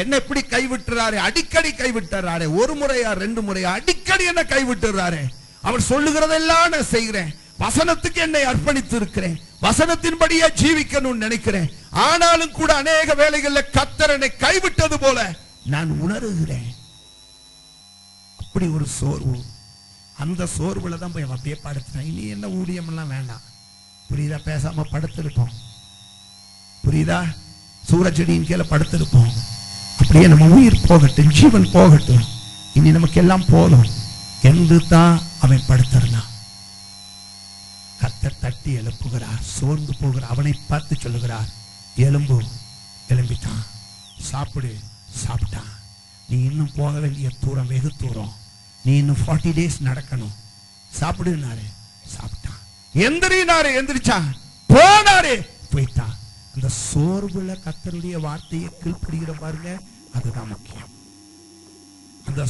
என்ன இப்படி கைவிட்டுறாரு? அடிக்கடி கைவிட்டுறாரு. ஒரு முறையா ரெண்டு முறையா அடிக்கடி என்ன கைவிட்டுறாரு? அவர் சொல்லுகிறதெல்லாம் நான் செய்கிறேன். வசனத்துக்கு என்னை அர்ப்பணித்து இருக்கிறேன். வசனத்தின்படியே ஜீவிக்கணும்னு நினைக்கிறேன். ஆனாலும் கூட அநேக வேளைகளில் கர்த்தர் என்னை கைவிட்டது போல நான் உணர்கிறேன். அப்படி ஒரு சோர்வு. அந்த சோர்வுல தான் போய் அப்படியே படுத்துறேன். இனி என்ன ஊழியம் எல்லாம் வேண்டாம். புரியுதா? பேசாம படுத்திருப்போம். புரியுதா? சூரச்செடியின் கீழே படுத்திருப்போம். அப்படியே நம்ம உயிர் போகட்டும், ஜீவன் போகட்டும், இனி நமக்கு எல்லாம் போதும் என்று தான் அவன் படுத்திருந்தான். கர்த்தர் தட்டி எழுப்புகிறார். சோர்ந்து போகிற அவனை பார்த்து சொல்லுகிறார், எலும்பு. எலும்பிட்டான். சாப்பிடு. சாப்பிட்டான். நீ இன்னும் போக வேண்டிய தூரம் வெகு தூரம். நீ இன்னும் 40 days நடக்கணும். சாப்பிடுனாரு. சாப்பிட்டான். எந்திரினாரு. எந்திரிச்சான். போனாரு. போயிட்டான். அந்த சோர்வுல கர்த்தருடைய வார்த்தையை கீழ்ப்படுகிற பாருங்க, அதுதான் முக்கியம். அந்த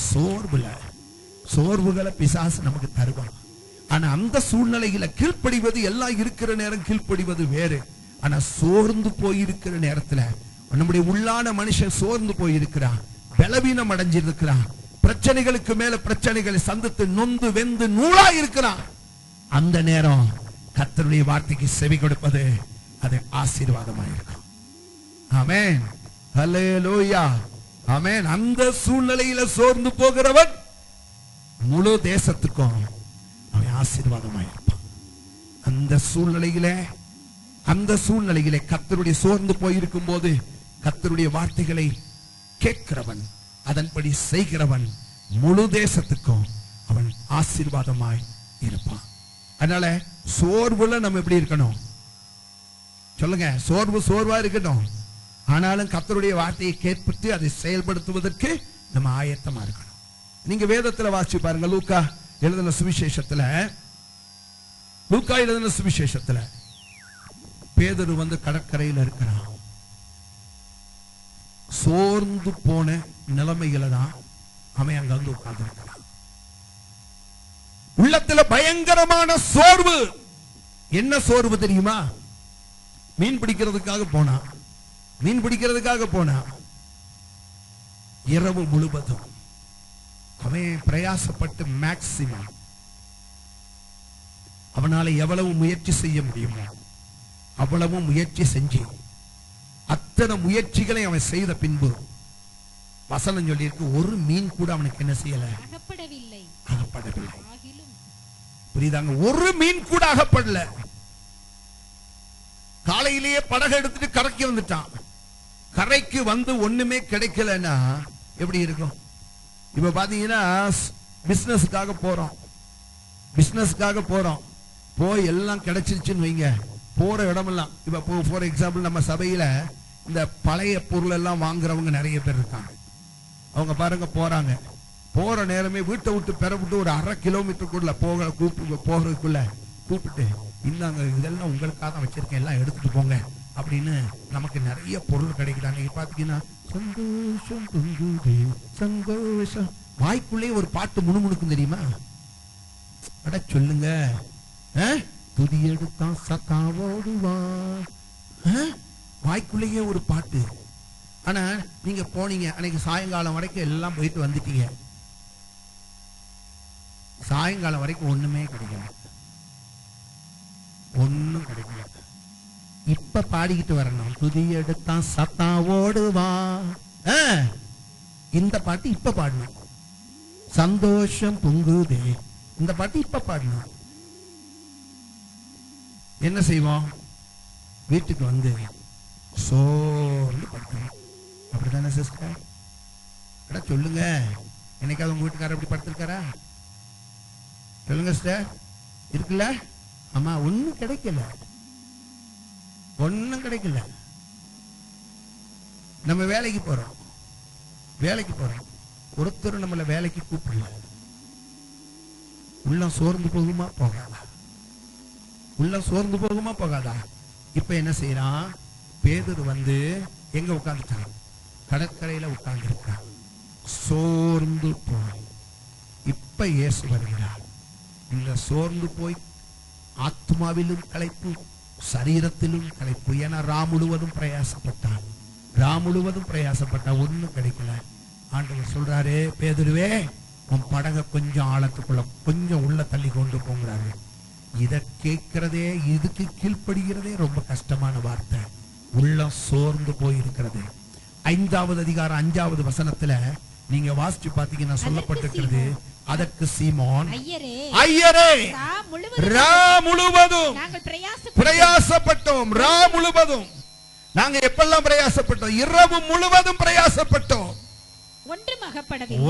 சோர்வுகளை பிசாசு நமக்கு தருவான். ஆனா அந்த சூழ்நிலையில கீழ்ப்படிவது எல்லாம் இருக்கிற நேரம் கீழ்ப்படிவது வேறு. ஆனா சோர்ந்து போயிருக்கிற நேரத்துல நம்முடைய உள்ளான மனுஷன் சோர்ந்து போயிருக்கிறான், பலவீனம் அடைஞ்சிருக்கிறான், பிரச்சனைகளுக்கு மேல பிரச்சனைகளை சந்தித்து நொந்து வெந்து நூலா இருக்கிறான். அந்த நேரம் கர்த்தருடைய வார்த்தைக்கு செவி கொடுப்பது அது ஆசீர்வாதமாக இருக்கும். ஆமென். ஹல்லேலூயா. ஆமென். அந்த சூழ்நிலையில சோர்ந்து போகிறவன் முழு தேசத்துக்கும் அவன் ஆசீர்வாதமாக இருப்பான். அந்த சூழ்நிலையிலே கர்த்தருடைய சோர்ந்து போயிருக்கும் போது கர்த்தருடைய வார்த்தைகளை கேட்கிறவன், அதன்படி செய்கிறவன் முழு தேசத்துக்கும் அவன் ஆசீர்வாதமாய் இருப்பான். அதனால சோர்வுல நம்ம எப்படி இருக்கணும் சொல்லுங்க? சோர்வா இருக்கட்டும். ஆனாலும் கர்த்தருடைய வார்த்தையை கேட்பட்டு அதை செயல்படுத்துவதற்கு நம்ம ஆயத்தமா இருக்கணும். நீங்க வேதத்துல வாசிச்சு பாருங்க. லூக்கா எழுதின சுவிசேஷத்துல பேதுரு வந்து கடற்கரையில் இருக்கிறான். சோர்ந்து போன நிலைமையில தான் அவன் அங்க வந்து உட்கார்ந்து இருக்கிறான். உள்ளத்துல பயங்கரமான சோர்வு. என்ன சோர்வு தெரியுமா? மீன் பிடிக்கிறதுக்காக போனா இரவு முழுவதும் அவன் பிரயாசப்பட்டு மேக்சிமம் அவனால எவ்வளவு முயற்சி செய்ய முடியுமோ அவ்வளவு முயற்சி செஞ்சு அத்தனை முயற்சிகளை அவன் செய்த பின்பு வசனம் சொல்லியிருக்கு, ஒரு மீன் கூட அவனுக்கு என்ன செய்யல? அகப்படவில்லை. புரியுதாங்க? ஒரு மீன் கூட அகப்படல. காலையிலேயே படகு எடுத்துட்டு கரைக்கு வந்துட்டான். கரைக்கு வந்து ஒண்ணுமே கிடைக்கலன்னா எப்படி இருக்கும்? இப்ப பாத்தீங்கன்னா பிசினஸுக்காக போறோம். போய் எல்லாம் கிடைச்சிருச்சுன்னு வைங்க, போற இடமெல்லாம். இப்ப ஃபார் எக்ஸாம்பிள் நம்ம சபையில இந்த பழைய பொருள் எல்லாம் வாங்குறவங்க நிறைய பேர் இருக்காங்க. அவங்க பாருங்க போறாங்க. போற நேரமே வீட்டை விட்டு பெறப்பட்டு ஒரு 1/2 கிலோமீட்டருக்குள்ள போகிறதுக்குள்ள கூப்பிட்டு, இந்தாங்க இதெல்லாம் உங்களுக்காக தான் வச்சிருக்கேன், எல்லாம் எடுத்துட்டு போங்க அப்படின்னு நமக்கு நிறைய பொருள் கிடைக்குதாங்க. பாத்தீங்கன்னா சந்தோஷம் பொங்குதே சந்தோஷம். வாய்க்குள்ளே ஒரு பாட்டு முணுமுணுக்கும் தெரியுமா? அட சொல்லுங்க. துதி எடுத்தான் சத்தாவோடுவான். வாய்க்குள்ளேயே ஒரு பாட்டு. ஆனா நீங்க போனீங்க அன்னைக்கு சாயங்காலம் வரைக்கும் எல்லாம் போயிட்டு வந்துட்டீங்க, சாயங்காலம் வரைக்கும் ஒண்ணுமே கிடைக்கல, ஒண்ணும் கிடைக்கல. இப்ப பாடிக்கிட்டு வரணும், துதி எடுத்தான் சத்தம் ஓடுவா. இந்த பாட்டு இப்ப பாடணும். சந்தோஷம் பொங்குதே, இந்த பாட்டு இப்ப பாடணும். என்ன செய்வோம்? வீட்டுக்கு வந்து சோர்ந்து படுக்கணும். அப்படித்தானே சிஸ்டர்? அட சொல்லுங்க, என்னைக்காவது உங்க வீட்டுக்காரர் அப்படி படுத்திருக்காரா? சொல்லுங்க சிஸ்டர். இருக்குல்ல? ஆமா, ஒண்ணும் கிடைக்கல, ஒண்ணும் கிடைக்கல. நம்ம வேலைக்கு போறோம், வேலைக்கு போறோம், ஒருத்தர் நம்மள வேலைக்கு கூப்பிடல. உள்ளம் சோர்ந்து போகுமா போகாதா? உள்ளம் சோர்ந்து போகுமா போகாதா? இப்ப என்ன செய்யறான்? பேதுரு வந்து எங்க உட்கார்ந்துட்டான்? கடற்கரையில உட்கார்ந்து இருக்கான், சோர்ந்து போய். இப்ப இயேசு வருகிறார். இந்த சோர்ந்து போய் ஆத்மாவிலும் களைப்பு, சரீரத்திலும் களைப்பு. ஏன்னா முழுவதும் பிரயாசப்பட்டான், முழுவதும் பிரயாசப்பட்டான், ஒண்ணும் கிடைக்கல. ஆண்டவர் சொல்றாரு, பேதுருவே உன் படகை கொஞ்சம் ஆழத்துக்குள்ள கொஞ்சம் உள்ள தள்ளி கொண்டு போங்கிறாரு. இதை கேட்கிறதே, இதுக்கு கீழ்ப்படுகிறதே ரொம்ப கஷ்டமான வார்த்தை. உள்ளம் சோர்ந்து போயிருக்கிறது. 5வது அதிகாரம் 5வது வசனத்துல நீங்க வாசிச்சு பாத்தீங்கன்னா சொல்லப்பட்டிருக்கிறது, அதற்கு சீமோன், ஐயரே ரா முழுவதும் பிரயாசப்பட்டோம், ரா முழுவதும். நாங்க எப்பெல்லாம் பிரயாசப்பட்டோம்? இரவு முழுவதும் பிரயாசப்பட்டோம்,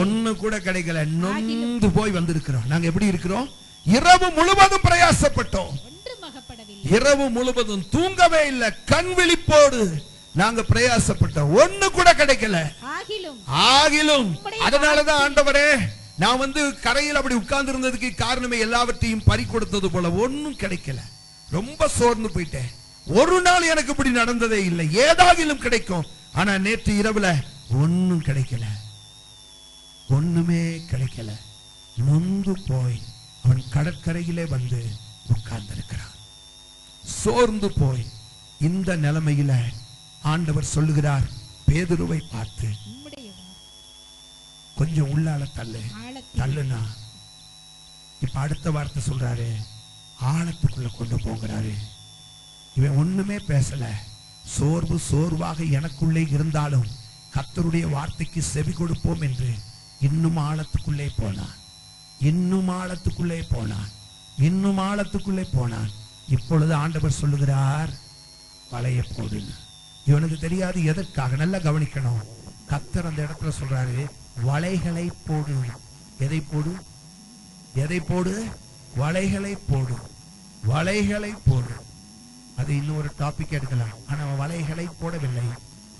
ஒண்ணு கூட கிடைக்கல, நொந்து போய் வந்திருக்கிறோம். நாங்க எப்படி இருக்கிறோம்? இரவு முழுவதும் பிரயாசப்பட்டோம், இரவு முழுவதும் தூங்கவே இல்லை, கண் விழிப்போடு நாங்க பிரயாசப்பட்டோம், ஒண்ணு கூட கிடைக்கல. ஆகிலும் அதனாலதான் ஆண்டவரே, நான் வந்து கரையில் அப்படி உட்கார்ந்து இருந்ததுக்கு காரணமே எல்லாவற்றையும் பறி கொடுத்தது போல ஒன்னும் கிடைக்கல, ரொம்ப சோர்ந்து போயிட்டேன். ஒரு நாள் எனக்கு இப்படி நடந்ததே இல்லை, ஏதாகிலும் கிடைக்கும். ஆனா நேற்று இரவுல ஒன்னும் கிடைக்கல, ஒண்ணுமே கிடைக்கல. நொந்து போய் அவன் கடற்கரையிலே வந்து உட்கார்ந்து இருக்கிறான், சோர்ந்து போய். இந்த நிலைமையில ஆண்டவர் சொல்லுகிறார் பேதுருவை பார்த்து, கொஞ்சம் உள்ளால தள்ளு. தள்ளுனா இப்ப அடுத்த வார்த்தை சொல்றாரு, ஆழத்துக்குள்ள கொண்டு போகிறாரு. இவன் ஒண்ணுமே பேசல, சோர்வாக எனக்குள்ளே இருந்தாலும் கர்த்தருடைய வார்த்தைக்கு செவி கொடுப்போம் என்று இன்னும் ஆழத்துக்குள்ளே போனான், இன்னும் ஆழத்துக்குள்ளே போனான், இன்னும் ஆழத்துக்குள்ளே போனான். இப்பொழுது ஆண்டவர் சொல்லுகிறார், வலைய போடுங்க. இவனுக்கு தெரியாது எதற்காக, நல்லா கவனிக்கணும். கர்த்தர் அந்த இடத்துல சொல்றாரு, வலைகளை போடு. எதை போடு? எதை போடு? வலைகளை போடு, வலைகளை போடு. அது இன்னொரு டாபிக் எடுக்கலாம். ஆனா அவன் வலைகளை போடவில்லை,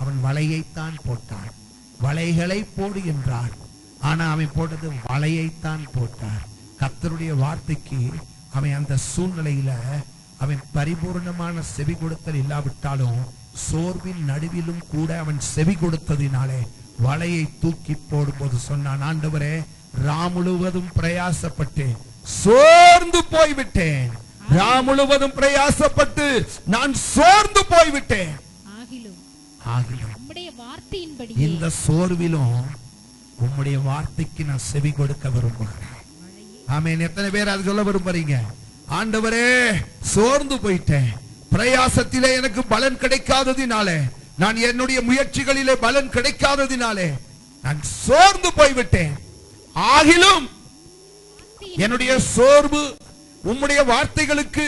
அவன் வலையைத்தான் போட்டான். வலைகளை போடு என்றார், ஆனா அவன் போட்டது வலையைத்தான் போட்டார். கர்த்தருடைய வார்த்தைக்கு அவன் அந்த சூழ்நிலையில அவன் பரிபூர்ணமான செவி கொடுத்தல் இல்லாவிட்டாலும் சோர்வின் நடுவிலும் கூட அவன் செவி கொடுத்ததினாலே வலையை தூக்கி போடும்போது சொன்னான், ஆண்டவரே முழுவதும் பிரயாசப்பட்டு சோர்ந்து போய்விட்டேன், முழுவதும் பிரயாசப்பட்டு நான் சோர்ந்து போய்விட்டேன். இந்த சோர்விலும் உம்முடைய வார்த்தைக்கு நான் செவி கொடுக்க விரும்புகிறேன். ஆமென். எத்தனை பேர் அது சொல்ல விரும்புறீங்க? ஆண்டவரே சோர்ந்து போயிட்டேன், பிரயாசத்திலே எனக்கு பலன் கிடைக்காததினாலே, நான் என்னுடைய முயற்சிகளிலே பலன் கிடைக்காததினாலே நான் சோர்ந்து போய்விட்டேன். ஆகிலும் என்னுடைய சோர்வு உம்முடைய வார்த்தைகளுக்கு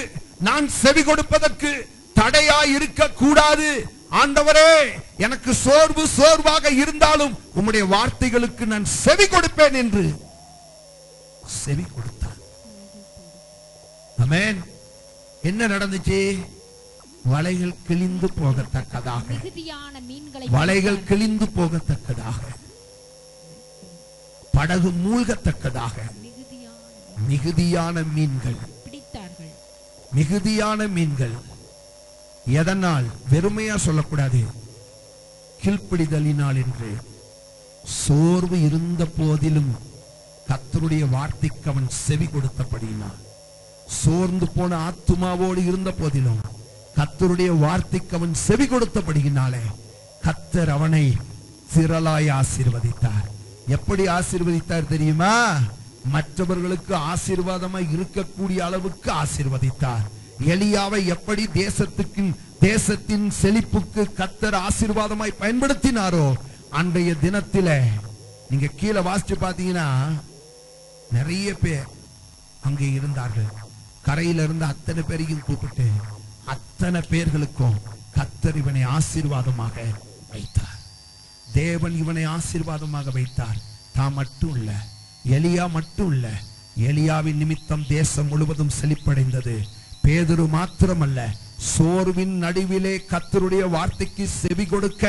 நான் செவி கொடுப்பதற்கு தடையா இருக்க கூடாது. ஆண்டவரே எனக்கு சோர்வாக இருந்தாலும் உம்முடைய வார்த்தைகளுக்கு நான் செவி கொடுப்பேன் என்று செவி கொடுத்தான். ஆமென். என்ன நடந்துச்சு? வலைகள் கிழிந்து போகத்தக்கதாக, வலைகள் கிழிந்து போகத்தக்கதாக, படகு மூழ்கத்தக்கதாக மிகுதியான மீன்கள், மிகுதியான மீன்கள். எதனால்? வெறுமையா சொல்லக்கூடாது, கீழ்ப்பிடிதலினால் என்று. சோர்வு இருந்த போதிலும் கர்த்தருடைய வார்த்தைக்கு அவன் செவி கொடுத்தபடியினான். சோர்ந்து போன ஆத்துமாவோடு இருந்த போதிலும் கர்த்தருடைய வார்த்தைக்கு அவன் செவி கொடுத்தபடியினாலே கர்த்தர் அவனை திரளாய் ஆசீர்வதித்தார். எப்படி ஆசீர்வதித்தார் தெரியுமா? மற்றவர்களுக்கு ஆசீர்வாதமாய் இருக்கக்கூடிய அளவுக்கு ஆசீர்வதித்தார். எலியாவை எப்படி தேசத்தின் செழிப்புக்கு கர்த்தர் ஆசீர்வாதமாய் பயன்படுத்தினாரோ, அன்றைய தினத்தில நீங்க கீழே வாசிச்சு பாத்தீங்கன்னா நிறைய பேர் அங்கே இருந்தார்கள். கரையில இருந்து அத்தனை பேரையும் கூப்பிட்டு அத்தனை பேர்களுக்கும் கர்த்தர் இவனை ஆசீர்வாதமாக வைத்தார். தேவன் இவனை ஆசீர்வாதமாக வைத்தார். தான் மட்டும் இல்ல, எலியா மட்டும் இல்ல, எலியாவின் நிமித்தம் தேசம் முழுவதும் செழிப்படைந்தது. பேதுரு மாத்திரமல்ல, சோர்வின் நடுவிலே கர்த்தருடைய வார்த்தைக்கு செவி கொடுக்க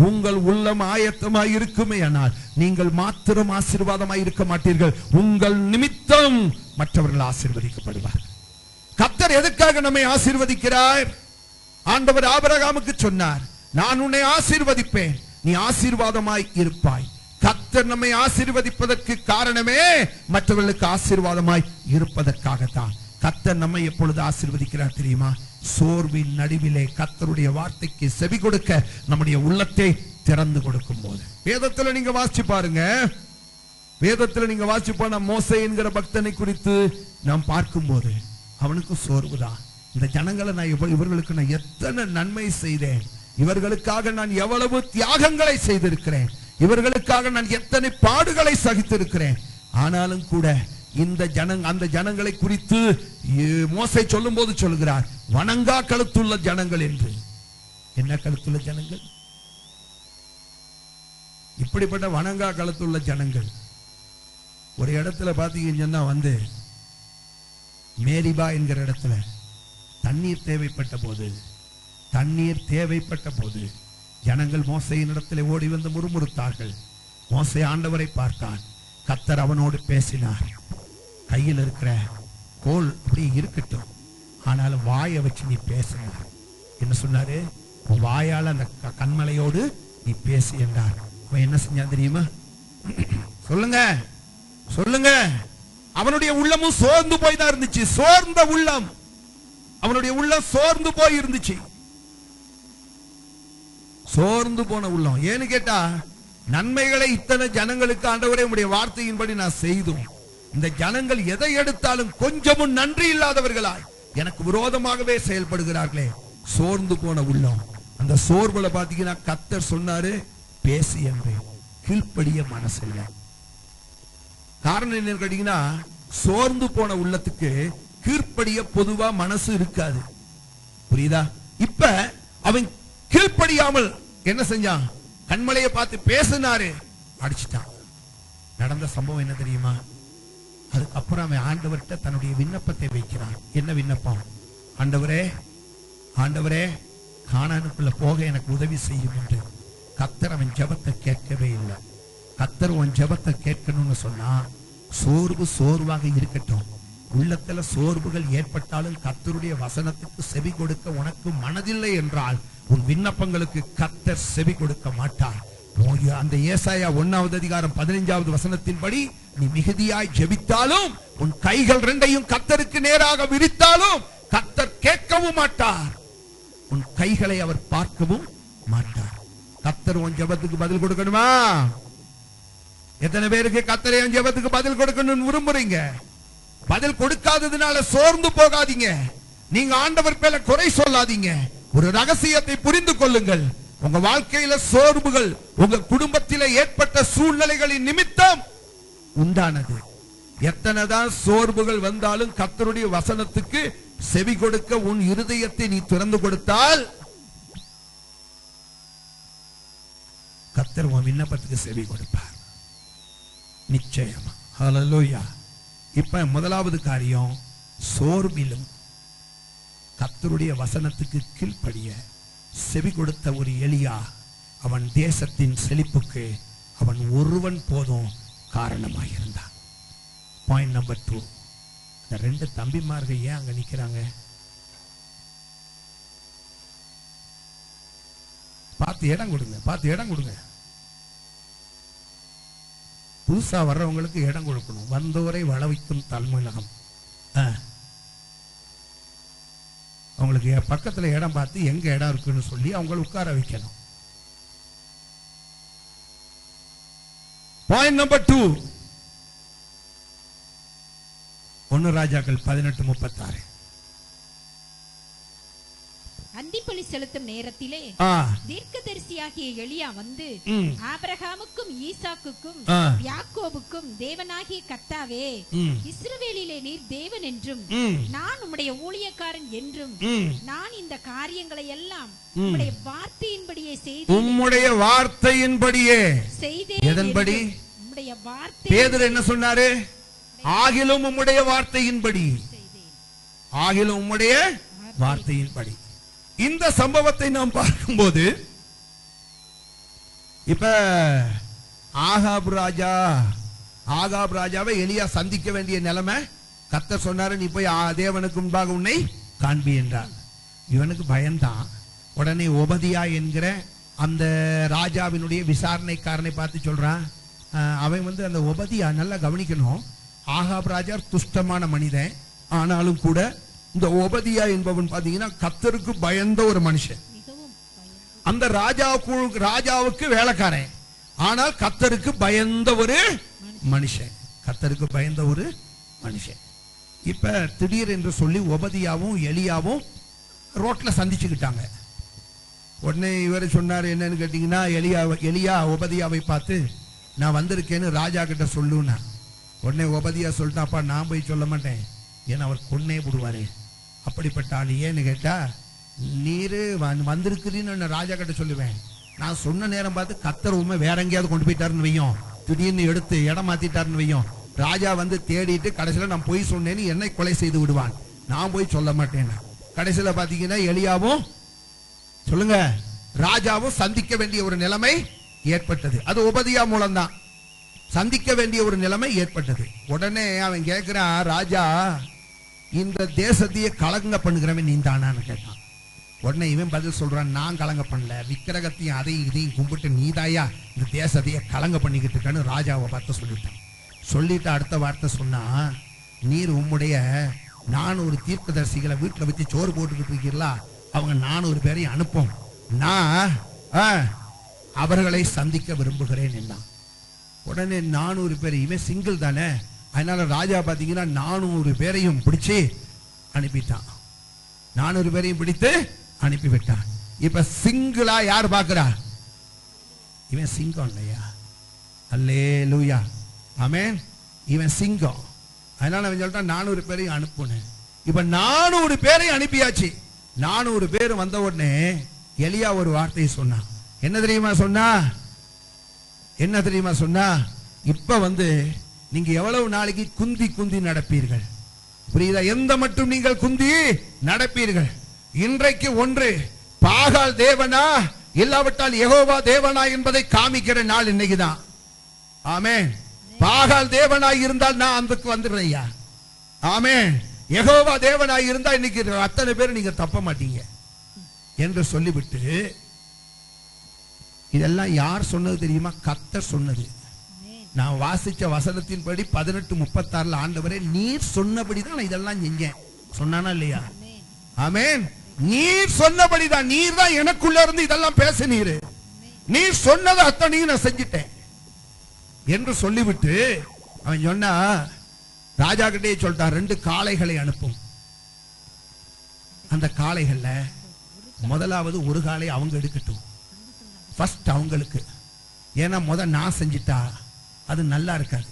உங்கள் உள்ளம் ஆயத்தமாய் இருக்குமே ஆனால் நீங்கள் மாத்திரம் ஆசீர்வாதமாய் இருக்க மாட்டீர்கள். உங்கள் நிமித்தம் மற்றவர்கள் ஆசீர்வதிக்கப்படுவார். கர்த்தர் எதற்காக நம்மை ஆசீர்வதிக்கிறார்? ஆண்டவர் ஆபிரகாமுக்கு சொன்னார், நான் உன்னை ஆசீர்வதிப்பேன், நீ ஆசீர்வாதமாய் இருப்பாய். கர்த்தர் நம்மை ஆசீர்வதிப்பதற்கு காரணமே மற்றவர்களுக்கு ஆசீர்வாதமாய் இருப்பதற்காகத்தான். கர்த்தர் நம்மை எப்பொழுது ஆசீர்வதிக்கிறார் தெரியுமா? சோர்வின் நடுவிலே கர்த்தருடைய வார்த்தைக்கு செவி கொடுக்க நம்முடைய உள்ளத்தை திறந்து கொடுக்கும் போது. வேதத்துல நீங்க வாசிச்சு பாருங்க. வேதத்துல நீங்க வாசிச்சு போன மோசே என்கிற பக்தனை குறித்து நாம் பார்க்கும் போது அவனுக்கு சோர்வுதான். இந்த ஜனங்களை இவர்களுக்கு நான் எத்தனை நன்மை செய்தேன், இவர்களுக்காக நான் எவ்வளவு தியாகங்களை செய்திருக்கிறேன், இவர்களுக்காக நான் எத்தனை பாடுகளை சகித்திருக்கிறேன். ஆனாலும் கூட அந்த ஜனங்களை குறித்து மோசே சொல்லும் போது சொல்கிறார், வணங்கா கழுத்துள்ள ஜனங்கள் என்று. என்ன கழுத்துள்ள ஜனங்கள்? இப்படிப்பட்ட வணங்கா கழுத்துள்ள ஜனங்கள். ஒரு இடத்துல பாத்தீங்கன்னா மேரிபா என்கிற இடத்துல தண்ணீர் தேவைப்பட்ட போது ஜனங்கள் மோசையின் இடத்துல ஓடி வந்து முறுமுறுத்தார்கள். மோசே ஆண்டவரை பார்த்தான். கர்த்தர் அவனோடு பேசினார். கையில் இருக்கிற கோல் அப்படியே இருக்கட்டும், ஆனாலும் வாயை வச்சு நீ பேசினார். என்ன சொன்னாரு? வாயால் அந்த கண்மலையோடு நீ பேசி என்றார். அவன் என்ன செஞ்சான் தெரியுமா? சொல்லுங்க. அவனுடைய உள்ளமும் சோர்ந்து போய் தான் இருந்துச்சு. சோர்ந்த உள்ளம், அவனுடைய உள்ளம் சோர்ந்து போய் இருந்துச்சு. சோர்ந்து போன உள்ளம். ஏன்னு கேட்டா, நன்மைகளை இத்தனை ஜனங்களுக்கு ஆண்டவரே உம்முடைய வார்த்தையின்படி நான் செய்தோம். இந்த ஜனங்கள் எதை எடுத்தாலும் கொஞ்சமும் நன்றி இல்லாதவர்களாய் எனக்கு விரோதமாகவே செயல்படுகிறார்களே. சோர்ந்து போன உள்ளம். அந்த சோர்வுல பாத்தீங்கன்னா கர்த்தர் சொன்னாரு, பேசி என்று. கீழ்ப்படிய மனசு இல்லை. காரணம் என்ன கேட்டீங்கன்னா, சோர்ந்து போன உள்ளத்துக்கு கீழ்ப்படிய பொதுவா மனசு இருக்காது. புரியுதா? இப்ப அவன் கீழ்ப்படியாமல் என்ன செஞ்சான்? கண்மலையை பார்த்து பேசினாரு, அடிச்சுட்டான். நடந்த சம்பவம் என்ன தெரியுமா? அதுக்கப்புறம் அவன் ஆண்டவர்கிட்ட தன்னுடைய விண்ணப்பத்தை வைக்கிறான். என்ன விண்ணப்பம்? ஆண்டவரே கானானுக்குள்ள போக எனக்கு உதவி செய்யும் என்று. கர்த்தர் அவன் ஜெபத்தை கேட்கவே இல்லை. கர்த்தர் உன் ஜெபத்தை கேட்கணும்னு சொன்னா சோர்வாக இருக்கட்டும். உள்ளத்துல சோர்வுகள் ஏற்பட்டாலும் கர்த்தருடைய வசனத்துக்கு செவி கொடுக்க உனக்கு மனதில்லை என்றால் உன் விண்ணப்பங்களுக்கு கர்த்தர் செவி கொடுக்க மாட்டார். அந்த ஏசாயா 1வது அதிகாரம் 15வது வசனத்தின்படி நீ மிகுதியாய் ஜெபித்தாலும் உன் கைகள் ரெண்டையும் கர்த்தருக்கு நேராக விரித்தாலும் கர்த்தர் கேட்கவும் மாட்டார். உன் கைகளை அவர் பார்க்கவும் மாட்டார். கர்த்தர் உன் ஜெபத்துக்கு பதில் கொடுக்கணுமா? எத்தனை பேருக்கு கர்த்தர் உன் ஜெபத்துக்கு பதில் கொடுக்கணும்னு விரும்புறீங்க? பதில் கொடுக்காததுனால சோர்ந்து போகாதீங்க. நீங்க ஆண்டவர் பேர குறை சொல்லாதீங்க. ஒரு ரகசியத்தை புரிந்து கொள்ளுங்கள். உங்க வாழ்க்கையில சோர்வுகள் உங்க குடும்பத்தில ஏற்பட்ட சூழ்நிலைகளின் நிமித்தம் உண்டானது. எத்தனைதான் சோர்வுகள் வந்தாலும் கர்த்தருடைய வசனத்துக்கு செவி கொடுக்க உன் இருதயத்தை நீ திறந்து கொடுத்தால் கர்த்தர் உன் விண்ணப்பத்துக்கு செவி கொடுப்பார் நிச்சயமா. ஹல்லேலூயா. இப்ப முதலாவது காரியம், சோர்விலும் கர்த்தருடைய வசனத்துக்கு கீழ்ப்படிய செவி கொடுத்த ஒரு எலியா, அவன் தேசத்தின் செழிப்புக்கு அவன் ஒருவன் போதும் காரணமாயிருந்தான். Point number 2. இந்த 2 தம்பிமார்கள் ஏன் அங்க நிக்கிறாங்க? பார்த்து இடம் கொடுங்க. புதுசா வர்றவங்களுக்கு இடம் கொடுக்கணும். வந்தோரை வளவிக்கும் தமிழகம். அவங்களுக்கு பக்கத்துல இடம் பார்த்து எங்க இடம் இருக்குன்னு சொல்லி அவங்களை உட்கார வைக்கணும். பாயிண்ட் நம்பர் 2, 1 ராஜாக்கள் 18:36. அந்திப்பலி செலுத்தும் நேரத்திலே தீர்க்கதரிசியாகிய எலியா வந்து ஆபிரகாமுக்கும் ஈசாக்குக்கும் யாக்கோபுக்கும் தேவனாகிய கர்த்தாவே, இஸ்ரவேலிலே நீர் தேவன் என்றும் நான் உம்முடைய ஊழியக்காரன் என்றும் நான் இந்த காரியங்களை எல்லாம் உம்முடைய வார்த்தையின்படியே செய்தேன். உம்முடைய வார்த்தையின்படியே செய்தேன். எதன்படி? உம்முடைய வார்த்தை. பேதுரு என்ன சொன்னாரு? ஆகிலும் உம்முடைய வார்த்தையின்படி, ஆகிலும் உம்முடைய வார்த்தையின்படி. இந்த சம்பவத்தை நாம் பார்க்கும்போது இப்ப ஆகாப் ராஜாவை எலியா சந்திக்க வேண்டிய நிலைமை. கர்த்தர் சொன்னாரு, நீ போய் தேவனுக்கு முன்பாக உன்னை காண்பி என்றார். இவனுக்கு பயந்தான். உடனே ஒபதியா என்கிற அந்த ராஜாவினுடைய விசாரணைக்காரனை பார்த்து சொல்றான். அவன் வந்து அந்த ஒபதியா நல்லா கவனிக்கணும். ஆகாப் ராஜா துஷ்டமான மனிதன், ஆனாலும் கூட இந்த ஒபதியா என்பவன் பாத்தீங்கன்னா கர்த்தருக்கு பயந்த ஒரு மனுஷன். அந்த ராஜாவுக்கு வேலைக்காரன், ஆனால் கர்த்தருக்கு பயந்த ஒரு மனுஷன். கர்த்தருக்கு பயந்த ஒரு மனுஷன். இப்ப திடீர் என்று சொல்லி ஒபதியாவும் எலியாவும் ரோட்ல சந்திச்சுக்கிட்டாங்க. உடனே இவர் சொன்னார், என்னன்னு கேட்டீங்கன்னா, எலியா ஒபதியாவை பார்த்து நான் வந்திருக்கேன்னு ராஜா கிட்ட சொல்லுன்னா. உடனே ஒபதியா சொல்லிட்டான், அப்பா நான் போய் சொல்ல மாட்டேன், ஏன்னா அவர் கொன்னே போடுவாரு. அப்படிப்பட்ட ஆள். ஏன்னு கேட்டா, நீரு வந்திருக்கிறீன்னு நான் ராஜா கிட்ட சொல்லுவேன். நான் சொன்ன நேரம் பார்த்து கர்த்தர் உண்மை வேற எங்கேயாவது கொண்டு போயிட்டாருன்னு வையும், திடீர்னு எடுத்து இடம் மாத்திட்டாருன்னு வையும், ராஜா வந்து தேடிட்டு கடைசியில நான் போய் சொன்னேன்னு என்னை கொலை செய்து விடுவான். நான் போய் சொல்ல மாட்டேன். கடைசியில பாத்தீங்கன்னா எலியாவும் சொல்லுங்க ராஜாவும் சந்திக்க வேண்டிய ஒரு நிலைமை ஏற்பட்டது. அது உபதியா மூலம்தான் சந்திக்க வேண்டிய ஒரு நிலைமை ஏற்பட்டது. உடனே அவன் கேட்கிறான், ராஜா இந்த தேசத்தையே கலங்க பண்ணுகிறவன் நீ தானான்னு கேட்டான். உடனே இவன் பதில் சொல்றான், நான் கலங்க பண்ணல, விக்கிரகத்தையும் அதையும் இதையும் கும்பிட்டு நீதாயா இந்த தேசத்தையே கலங்க பண்ணிக்கிட்டு இருக்கான்னு ராஜாவை பார்த்து சொல்லிட்டான். சொல்லிட்டு அடுத்த வார்த்தை சொன்னா, நீர் உம்முடைய 400 தீர்க்கதரிசிகளை வீட்டுல வச்சு சோறு போட்டுக்கிட்டு இருக்கீங்களா, அவங்க 400 பேரையும் அனுப்பும், நான் அவர்களை சந்திக்க விரும்புகிறேன் என்ன. உடனே 400 பேர், இவன் சிங்கிள் தானே, அதனால ராஜா பாத்தீங்கன்னா 400 பேரையும் பிடிச்சு அனுப்பிட்டான். 400 பேரையும் பிடித்து அனுப்பிவிட்டான். இப்ப சிங்கிளா யார் பாக்குறா? இவன் சிங்கம் இல்லையா? அல்லேலூயா, ஆமென். இவன் சிங்கம். அதனால அவன் சொல்லிட்டான் 400 பேரையும் அனுப்புனேன். இப்ப 400 பேரையும் அனுப்பியாச்சு. 400 பேர் வந்த உடனே எலியா ஒரு வார்த்தையை சொன்னான். என்ன தெரியுமா சொன்னா? இப்ப வந்து நீங்க எவ்வளவு நாளைக்கு குந்தி குந்தி நடப்பீர்கள்? புரியுதா? எந்த மட்டும் நீங்கள் குந்தி நடப்பீர்கள்? இன்றைக்கு ஒன்று பாகால் தேவனா இல்லாவிட்டால் யெகோவா தேவனா என்பதை காமிக்கிற நாள் இன்னைக்குதான். ஆமென். பாகால் தேவனாய் இருந்தால் நான் அதுக்கு வந்துடுறேயா. ஆமென். யெகோவா தேவனாய் இருந்தா இன்னைக்கு அத்தனை பேர் நீங்க தப்ப மாட்டீங்க என்று சொல்லிவிட்டு, இதெல்லாம் யார் சொன்னது தெரியுமா? கர்த்தர் சொன்னது. நான் வாசிச்ச வசனத்தின்படி 18:36 ஆண்டவரே நீர் சொன்னபடிதான் இதெல்லாம் செஞ்சேன் சொன்னானா இல்லையா? ஆமென். நீர் சொன்னபடிதான், நீர் தான் எனக்குள்ள இருந்து இதெல்லாம் பேசினீர், நீர் சொன்னதை அத்தனையும் நான் செஞ்சிட்டேன் என்று சொல்லிவிட்டு அவன் சொன்னா, ராஜா கிட்டே சொல்லிட்டான், 2 காளைகளை அனுப்பும். அந்த காளைகள்ல முதலாவது ஒரு காளை அவங்க எடுக்கட்டும், ஃபர்ஸ்ட் அவங்களுக்கு. ஏன்னா நான் செஞ்சிட்டா அது நல்லா இருக்காது.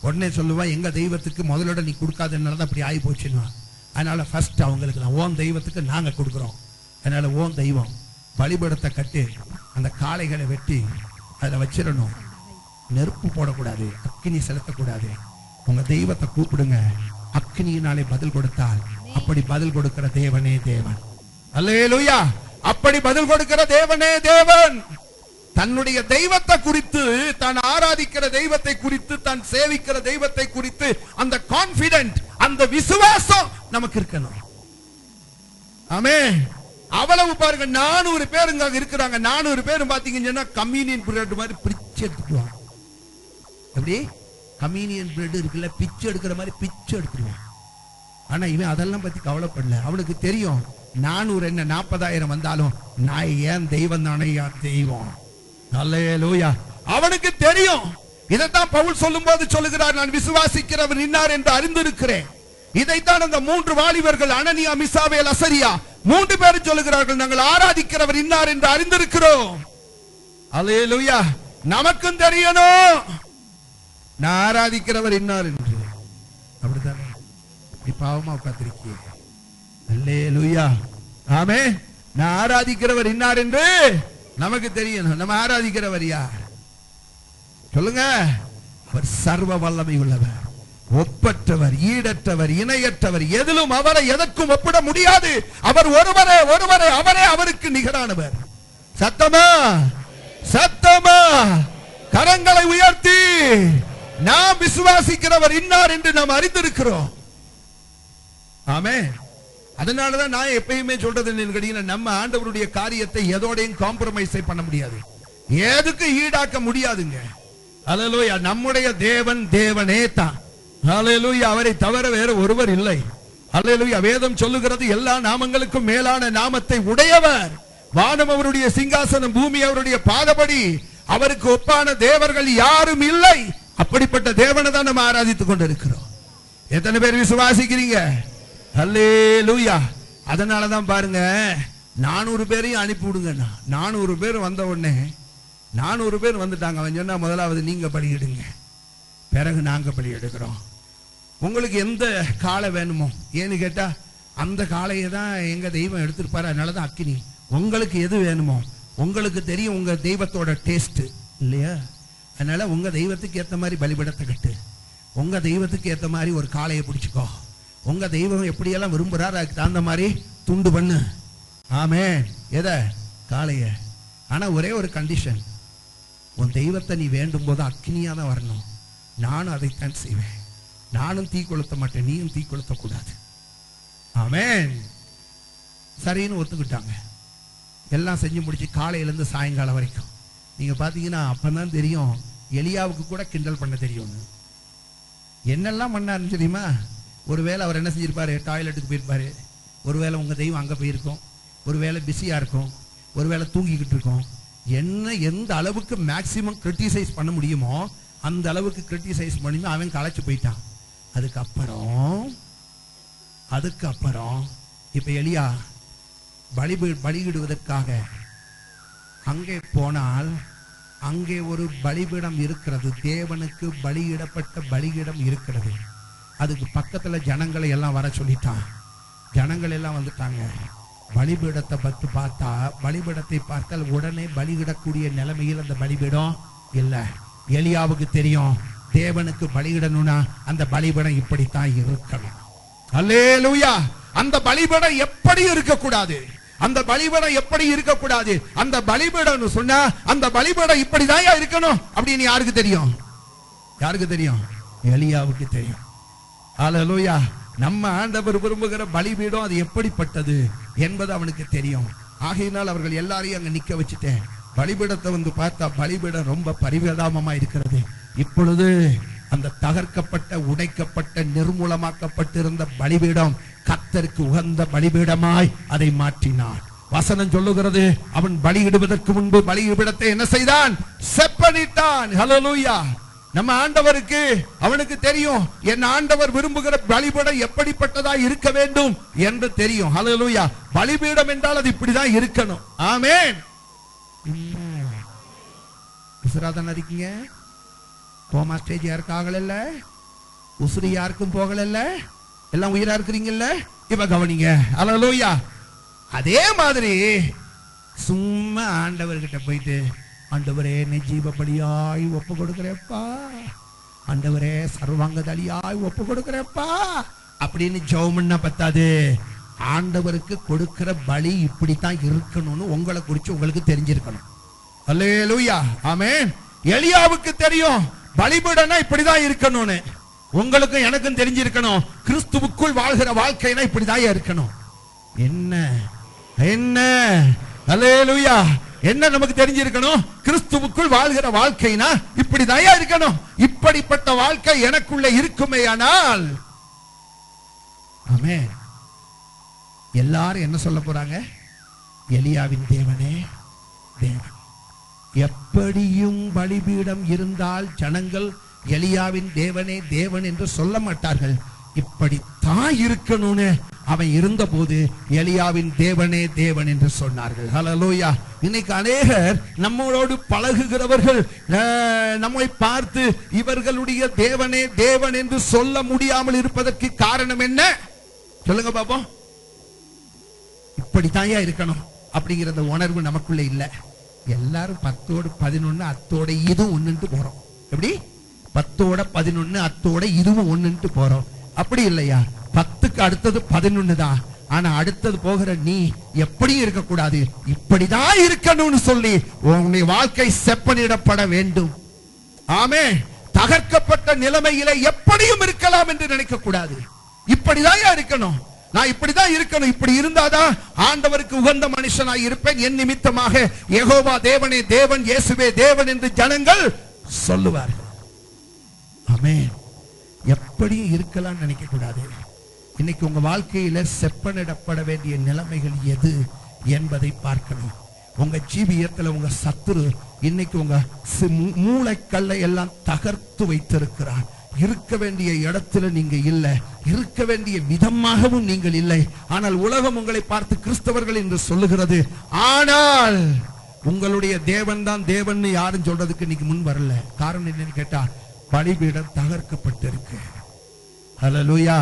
உடனே சொல்லுவா, எங்க தெய்வத்துக்கு முதலோட நீ கொடுக்காதனால அப்படி ஆகி போச்சுன்னா, அதனால ஃபர்ஸ்ட் அவங்களுக்கு தான், ஓன் தெய்வத்துக்கு நாங்க கொடுக்குறோம், அதனால ஓன் தெய்வம் பலிபடத்தை கட்டி அந்த காளைகளை வெட்டி அதில் வச்சிடணும். நெருப்பு போடக்கூடாது, அக்கினி செலுத்தக்கூடாது. உங்க தெய்வத்தை கூப்பிடுங்க, அக்கினியினாலே பதில் கொடுத்தால் அப்படி பதில் கொடுக்கிற தேவனே தேவன். அல்லேலூயா. அப்படி பதில் கொடுக்கிற தேவனே தேவன். தன்னுடைய தெய்வத்தை குறித்து, தான் ஆராதிக்கிற தெய்வத்தை குறித்து, தான் சேவிக்கிற தெய்வத்தை குறித்து அந்த கான்பிடென்ட், அந்த விசுவாசம் நமக்கு இருக்கணும். ஆமென். அவ்வளவு பாருங்க, 400 பேருங்க இருக்கிறாங்க. 400 பேரும் பாத்தீங்கன்னா கம்யூனியன் பிரெட் மாதிரி பிரிச்சு எடுத்துக்குவாங்க. எப்படி கம்யூனியன் பிரெட் இருக்குல்ல, பிச்சு எடுக்கிற மாதிரி பிச்சு எடுத்துருவான். ஆனா இவன் அதெல்லாம் பத்தி கவலைப்படல. அவனுக்கு தெரியும் 400 என்ன 40,000 வந்தாலும் நான் ஏன் தெய்வம் தானே, யார் தெய்வம். அல்லேலூயா. அவனுக்கு தெரியும் இதைத்தான் பவுல் சொல்லும்போது சொல்லுகிறார், நான் விசுவாசிக்கிறவர் இன்னார் என்று அறிந்திருக்கிறேன். இதைத்தான் அந்த 3 வாலிபர்கள் அனனியா, மிசாவேல், அசரியா 3 பேரும் சொல்லுகிறார்கள், நாங்கள் ஆராதிக்கிறவர் இன்னார் என்று அறிந்திருக்கிறோம். அல்லேலூயா. நமக்கும் தெரியணும் நான் ஆராதிக்கிறவர் இன்னார் என்று. அப்படித்தானே? இப்படி பாவமா உட்கார்ந்திருக்கீங்க. அல்லேலூயா. ஆமென். நான் ஆராதிக்கிறவர் இன்னார் என்று நமக்கு தெரியணும். நம்ம ஆராதிக்கிறவர் யார் சொல்லுங்க? அவர் சர்வ வல்லமை உள்ளவர், ஒப்பற்றவர், ஈடற்றவர், இணையற்றவர், எதிலும் அவரை எதற்கும் ஒப்பிட முடியாது. அவர் ஒருவரே, அவரே அவருக்கு நிகரானவர். சத்தமா சத்தமா கரங்களை உயர்த்தி நாம் விசுவாசிக்கிறவர் இன்னார் என்று நாம் அறிந்திருக்கிறோம். ஆமென். அதனாலதான் நான் எப்பயுமே சொல்றது என்னன்னு, நம்ம ஆண்டவருடைய காரியத்தை எதோடையும் காம்ப்ரமைஸ் பண்ண முடியாது, எதுக்கு ஈடாக்க முடியாதுங்க. அல்லேலூயா. நம்முடைய தேவன் தேவனே தான். அல்லேலூயா. அவரை தவிர வேற ஒருவர் இல்லை. அல்லேலூயா. வேதம் சொல்லுகிறது, எல்லா நாமங்களுக்கும் மேலான நாமத்தை உடையவர். வானம் அவருடைய சிங்காசனம், பூமி அவருடைய பாதபடி, அவருக்கு ஒப்பான தேவர்கள் யாரும் இல்லை. அப்படிப்பட்ட தேவனை தான் நம்ம ஆராதித்துக் கொண்டிருக்கிறோம். எத்தனை பேர் விசுவாசிக்கிறீங்க? அல்லேலூயா. அதனாலதான் பாருங்க, 400 பேரையும் அனுப்பி விடுங்க. 400 பேர் வந்த உடனே 400 பேர் வந்துட்டாங்க. அவன் சொன்னா, முதலாவது நீங்க பலியிடுங்க, பிறகு நாங்க பலி எடுக்கிறோம். உங்களுக்கு எந்த காளை வேணுமோ, ஏன்னு கேட்டா அந்த காளையை தான் எங்க தெய்வம் எடுத்திருப்பாரு, அதனாலதான் அக்கினி. உங்களுக்கு எது வேணுமோ, உங்களுக்கு தெரியும் உங்க தெய்வத்தோட டேஸ்ட் இல்லையா, அதனால உங்க தெய்வத்துக்கு ஏத்த மாதிரி பலிபடத்தை கட்டு, உங்க தெய்வத்துக்கு ஏத்த மாதிரி ஒரு காளையை பிடிச்சுக்கோ, உங்க தெய்வம் எப்படியெல்லாம் விரும்புறாரு அதுக்கு தகுந்த மாதிரி துண்டு பண்ணு. ஆமென். எதை? காளைய. ஆனா ஒரே ஒரு கண்டிஷன், உன் தெய்வத்தை நீ வேண்டும் போது அக்னியா தான் வரணும். நானும் அதைத்தான் செய்வேன். நானும் தீ கொளுத்த மாட்டேன், நீயும் தீ கொளுத்த கூடாது. ஆமென். சரின்னு ஒத்துக்கிட்டாங்க. எல்லாம் செஞ்சு முடிச்சு காலையிலேருந்து சாயங்காலம் வரைக்கும் நீங்க பாத்தீங்கன்னா அப்பதான் தெரியும் எலியாவுக்கு கூட கிண்டல் பண்ண தெரியும். என்னெல்லாம் பண்ணாருன்னு தெரியுமா? ஒருவேளை அவர் என்ன செஞ்சிருப்பாரு, டாய்லெட்டுக்கு போயிருப்பாரு, ஒருவேளை உங்க தெய்வம் அங்க போயிருக்கும், ஒருவேளை பிஸியா இருக்கும், ஒருவேளை தூங்கிக்கிட்டு இருக்கும். என்ன எந்த அளவுக்கு மேக்சிமம் கிரிட்டிசைஸ் பண்ண முடியுமோ அந்த அளவுக்கு கிரிட்டிசைஸ் பண்ணி அவன் களைச்சு போயிட்டான். அதுக்கப்புறம் இப்ப எலியா பலியிடுவதற்காக அங்கே போனால் அங்கே ஒரு பலிபீடம் இருக்கிறது, தேவனுக்கு பலியிடப்பட்ட பலியிடம் இருக்கிறது. அதுக்கு பக்கத்துல ஜனங்களை எல்லாம் வர சொல்லிட்டான். ஜனங்கள் எல்லாம் வந்துட்டாங்க. பலிபீடத்தை பற்றி பார்த்தா, பலிபீடத்தை பார்த்தால் உடனே பலியிடக்கூடிய நிலைமையில் அந்த பலிபீடம் இல்ல. எலியாவுக்கு தெரியும், தேவனுக்கு பலியிடணும்னா அந்த பலிபீடம் இப்படித்தான் இருக்கணும். அல்லேலூயா. அந்த பலிபீடம் எப்படி இருக்கக்கூடாது, அந்த பலிபீடம் எப்படி இருக்கக்கூடாது, அந்த பலிபீடம் சொன்னா அந்த பலிபீடம் இப்படிதான் இருக்கணும் அப்படின்னு யாருக்கு தெரியும்? யாருக்கு தெரியும்? எலியாவுக்கு தெரியும். அல்லேலூயா. நம்ம ஆண்டவர் விரும்புகிற பலிபீடம் அது எப்படிப்பட்டது என்பது அவனுக்கு தெரியும். ஆகையினால் அவர்கள் எல்லாரையும் அங்க நிக்க வச்சுட்டேன். பலிபீடத்தை வந்து பார்த்தா பலிபீடம் ரொம்ப பரிதாபமா இருக்கிறது. இப்பொழுது அந்த தகர்க்கப்பட்ட, உடைக்கப்பட்ட, நிர்மூலமாக்கப்பட்டிருந்த பலிபீடம் கர்த்தருக்கு உகந்த பலிபீடமாய் அதை மாற்றினான். வசனம் சொல்லுகிறது, அவன் பலியிடுவதற்கு முன்பு பலிபீடத்தை என்ன செய்தான்? செப்பனிட்டான். ஹல்லேலூயா. நம்ம ஆண்டவருக்கு அவனுக்கு தெரியும், என் ஆண்டவர் விரும்புகிற பலிபீடம் எப்படிப்பட்டதா இருக்க வேண்டும் என்று தெரியும். ஹல்லேலூயா. பலிபீடம் என்றால் அது இப்படிதான் இருக்கணும். ஆமென். உசுராதான் இருக்கீங்க, கோமா ஸ்டேஜ் யாருக்கு ஆகல, உசுரி யாருக்கும் போகல, எல்லாம் உயிரா இருக்கிறீங்கல்ல. இப்ப கவனிங்க. ஹல்லேலூயா. அதே மாதிரி சும்மா ஆண்டவர்கிட்ட போயிட்டு, ஆண்டவரே என்னை ஜீவ பலியாய் ஒப்பு கொடுக்கிறேப்பா, ஆண்டவரே சர்வாங்க தலியாய் ஒப்பு கொடுக்கிறேப்பா அப்படின்னு ஜெபம் பண்ண பத்தாது. ஆண்டவருக்கு கொடுக்கிற பலி இப்படித்தான் இருக்கணும்னு உங்களை குறிச்சு உங்களுக்கு தெரிஞ்சிருக்கணும். அல்லேலூயா. ஆமென். எலியாவுக்கு தெரியும் பலிபீடம்னா இப்படிதான் இருக்கணும்னு. உங்களுக்கும் எனக்கும் தெரிஞ்சிருக்கணும், கிறிஸ்துவுக்குள் வாழ்கிற வாழ்க்கைனா இப்படிதான் இருக்கணும். என்ன என்ன அல்லேலூயா. என்ன நமக்கு தெரிஞ்சிருக்கணும்? கிறிஸ்துவுக்குள் வாழ்கிற வாழ்க்கைனா இப்படிதான் இருக்கணும். இப்படிப்பட்ட வாழ்க்கை எனக்குள்ள இருக்குமேயானால், ஆமென், எல்லாரும் என்ன சொல்ல போறாங்க? எலியாவின் தேவனே தேவன். எப்படியும் பலிபீடம் இருந்தால் ஜனங்கள் எலியாவின் தேவனே தேவன் என்று சொல்ல மாட்டார்கள். இப்படித்தான் இருக்கணும்னு அவன் இருந்தபோது எலியாவின் தேவனே தேவன் என்று சொன்னார்கள். ஹல்லேலூயா. இன்னைக்கு அநேகர் நம்மளோடு பழகுகிறவர்கள் நம்மை பார்த்து இவர்களுடைய தேவனே தேவன் என்று சொல்ல முடியாமல் இருப்பதற்கு காரணம் என்ன சொல்லுங்க பாப்போம். இப்படித்தான் இருக்கணும் அப்படிங்கிற உணர்வு நமக்குள்ள இல்ல. எல்லாரும் 10ஓடு 11 அத்தோட இதுவும் ஒண்ணுட்டு போறோம். எப்படி 10ஓட 11 அத்தோட இதுவும் ஒண்ணுட்டு போறோம். அப்படி இல்லையா? 10க்கு அடுத்தது 11 தான். ஆனா அடுத்தது போகிற நீ எப்படி இருக்க கூடாது, இப்படிதான் இருக்கணும்னு சொல்லி உன்னுடைய வாழ்க்கை செப்பனிடப்பட வேண்டும். ஆமே. தகர்க்கப்பட்ட நிலைமையில எப்படியும் இருக்கலாம் என்று நினைக்க கூடாது. இப்படிதான் இருக்கணும், நான் இப்படிதான் இருக்கணும். இப்படி இருந்தாதான் ஆண்டவருக்கு உகந்த மனுஷனாய் இருப்பேன். என் நிமித்தமாக யெகோவா தேவனே தேவன், இயேசுவே தேவன் என்று ஜனங்கள் சொல்லுவார்கள். ஆமென். எப்படியும் இருக்கலாம் நினைக்க கூடாது. இன்னைக்கு உங்க வாழ்க்கையில செப்பனிடப்பட வேண்டிய நிலைமைகள் எது என்பதை பார்க்கணும். உங்க ஜீவியத்துல உங்க சத்துரு இன்னைக்கு உங்க மூளைக்கல்லை எல்லாம் தகர்த்து வைத்திருக்கிறான். இருக்க வேண்டிய இடத்துல நீங்க இல்ல, இருக்க வேண்டிய விதமாகவும் நீங்கள் இல்லை. ஆனால் உலகம் உங்களை பார்த்து கிறிஸ்தவர்கள் என்று சொல்லுகிறது. ஆனால் உங்களுடைய தேவன் தான் தேவன் யாரும் சொல்றதுக்கு இன்னைக்கு முன் வரல. காரணம் என்னன்னு கேட்டா, பலிபீடம் தகர்க்கப்பட்டிருக்கு. ஹல்லேலூயா.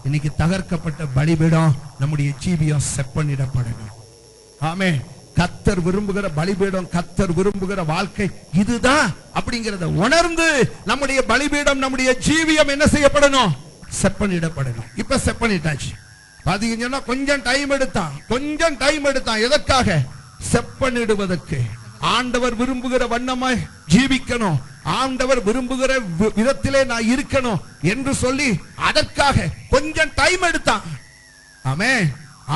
இன்னைக்கு தகர்க்கப்பட்ட பலிபீடம் நம்முடைய ஜீவியம் செப்பனிடப்படணும். ஆமென். கர்த்தர் விரும்புகிற பலிபீடம், கர்த்தர் விரும்புகிற வாழ்க்கை இதுதான் அப்படிங்கறத உணர்ந்து நம்முடைய பலிபீடம், நம்முடைய ஜீவியம் என்ன செய்யப்படணும்? செப்பனிடப்படணும். இப்ப செப்பனிட்டாச்சு. பாத்தீங்கன்னா கொஞ்சம் டைம் எடுத்தான். எதற்காக? செப்பனிடுவதற்கு. ஆண்டவர் விரும்புகிற வண்ணமாய் ஜீவிக்கணும், ஆண்டவர் விரும்புகிற விதத்திலே நான் இருக்கணும் என்று சொல்லி அதற்காக கொஞ்சம் டைம் எடுத்தான். ஆமென்.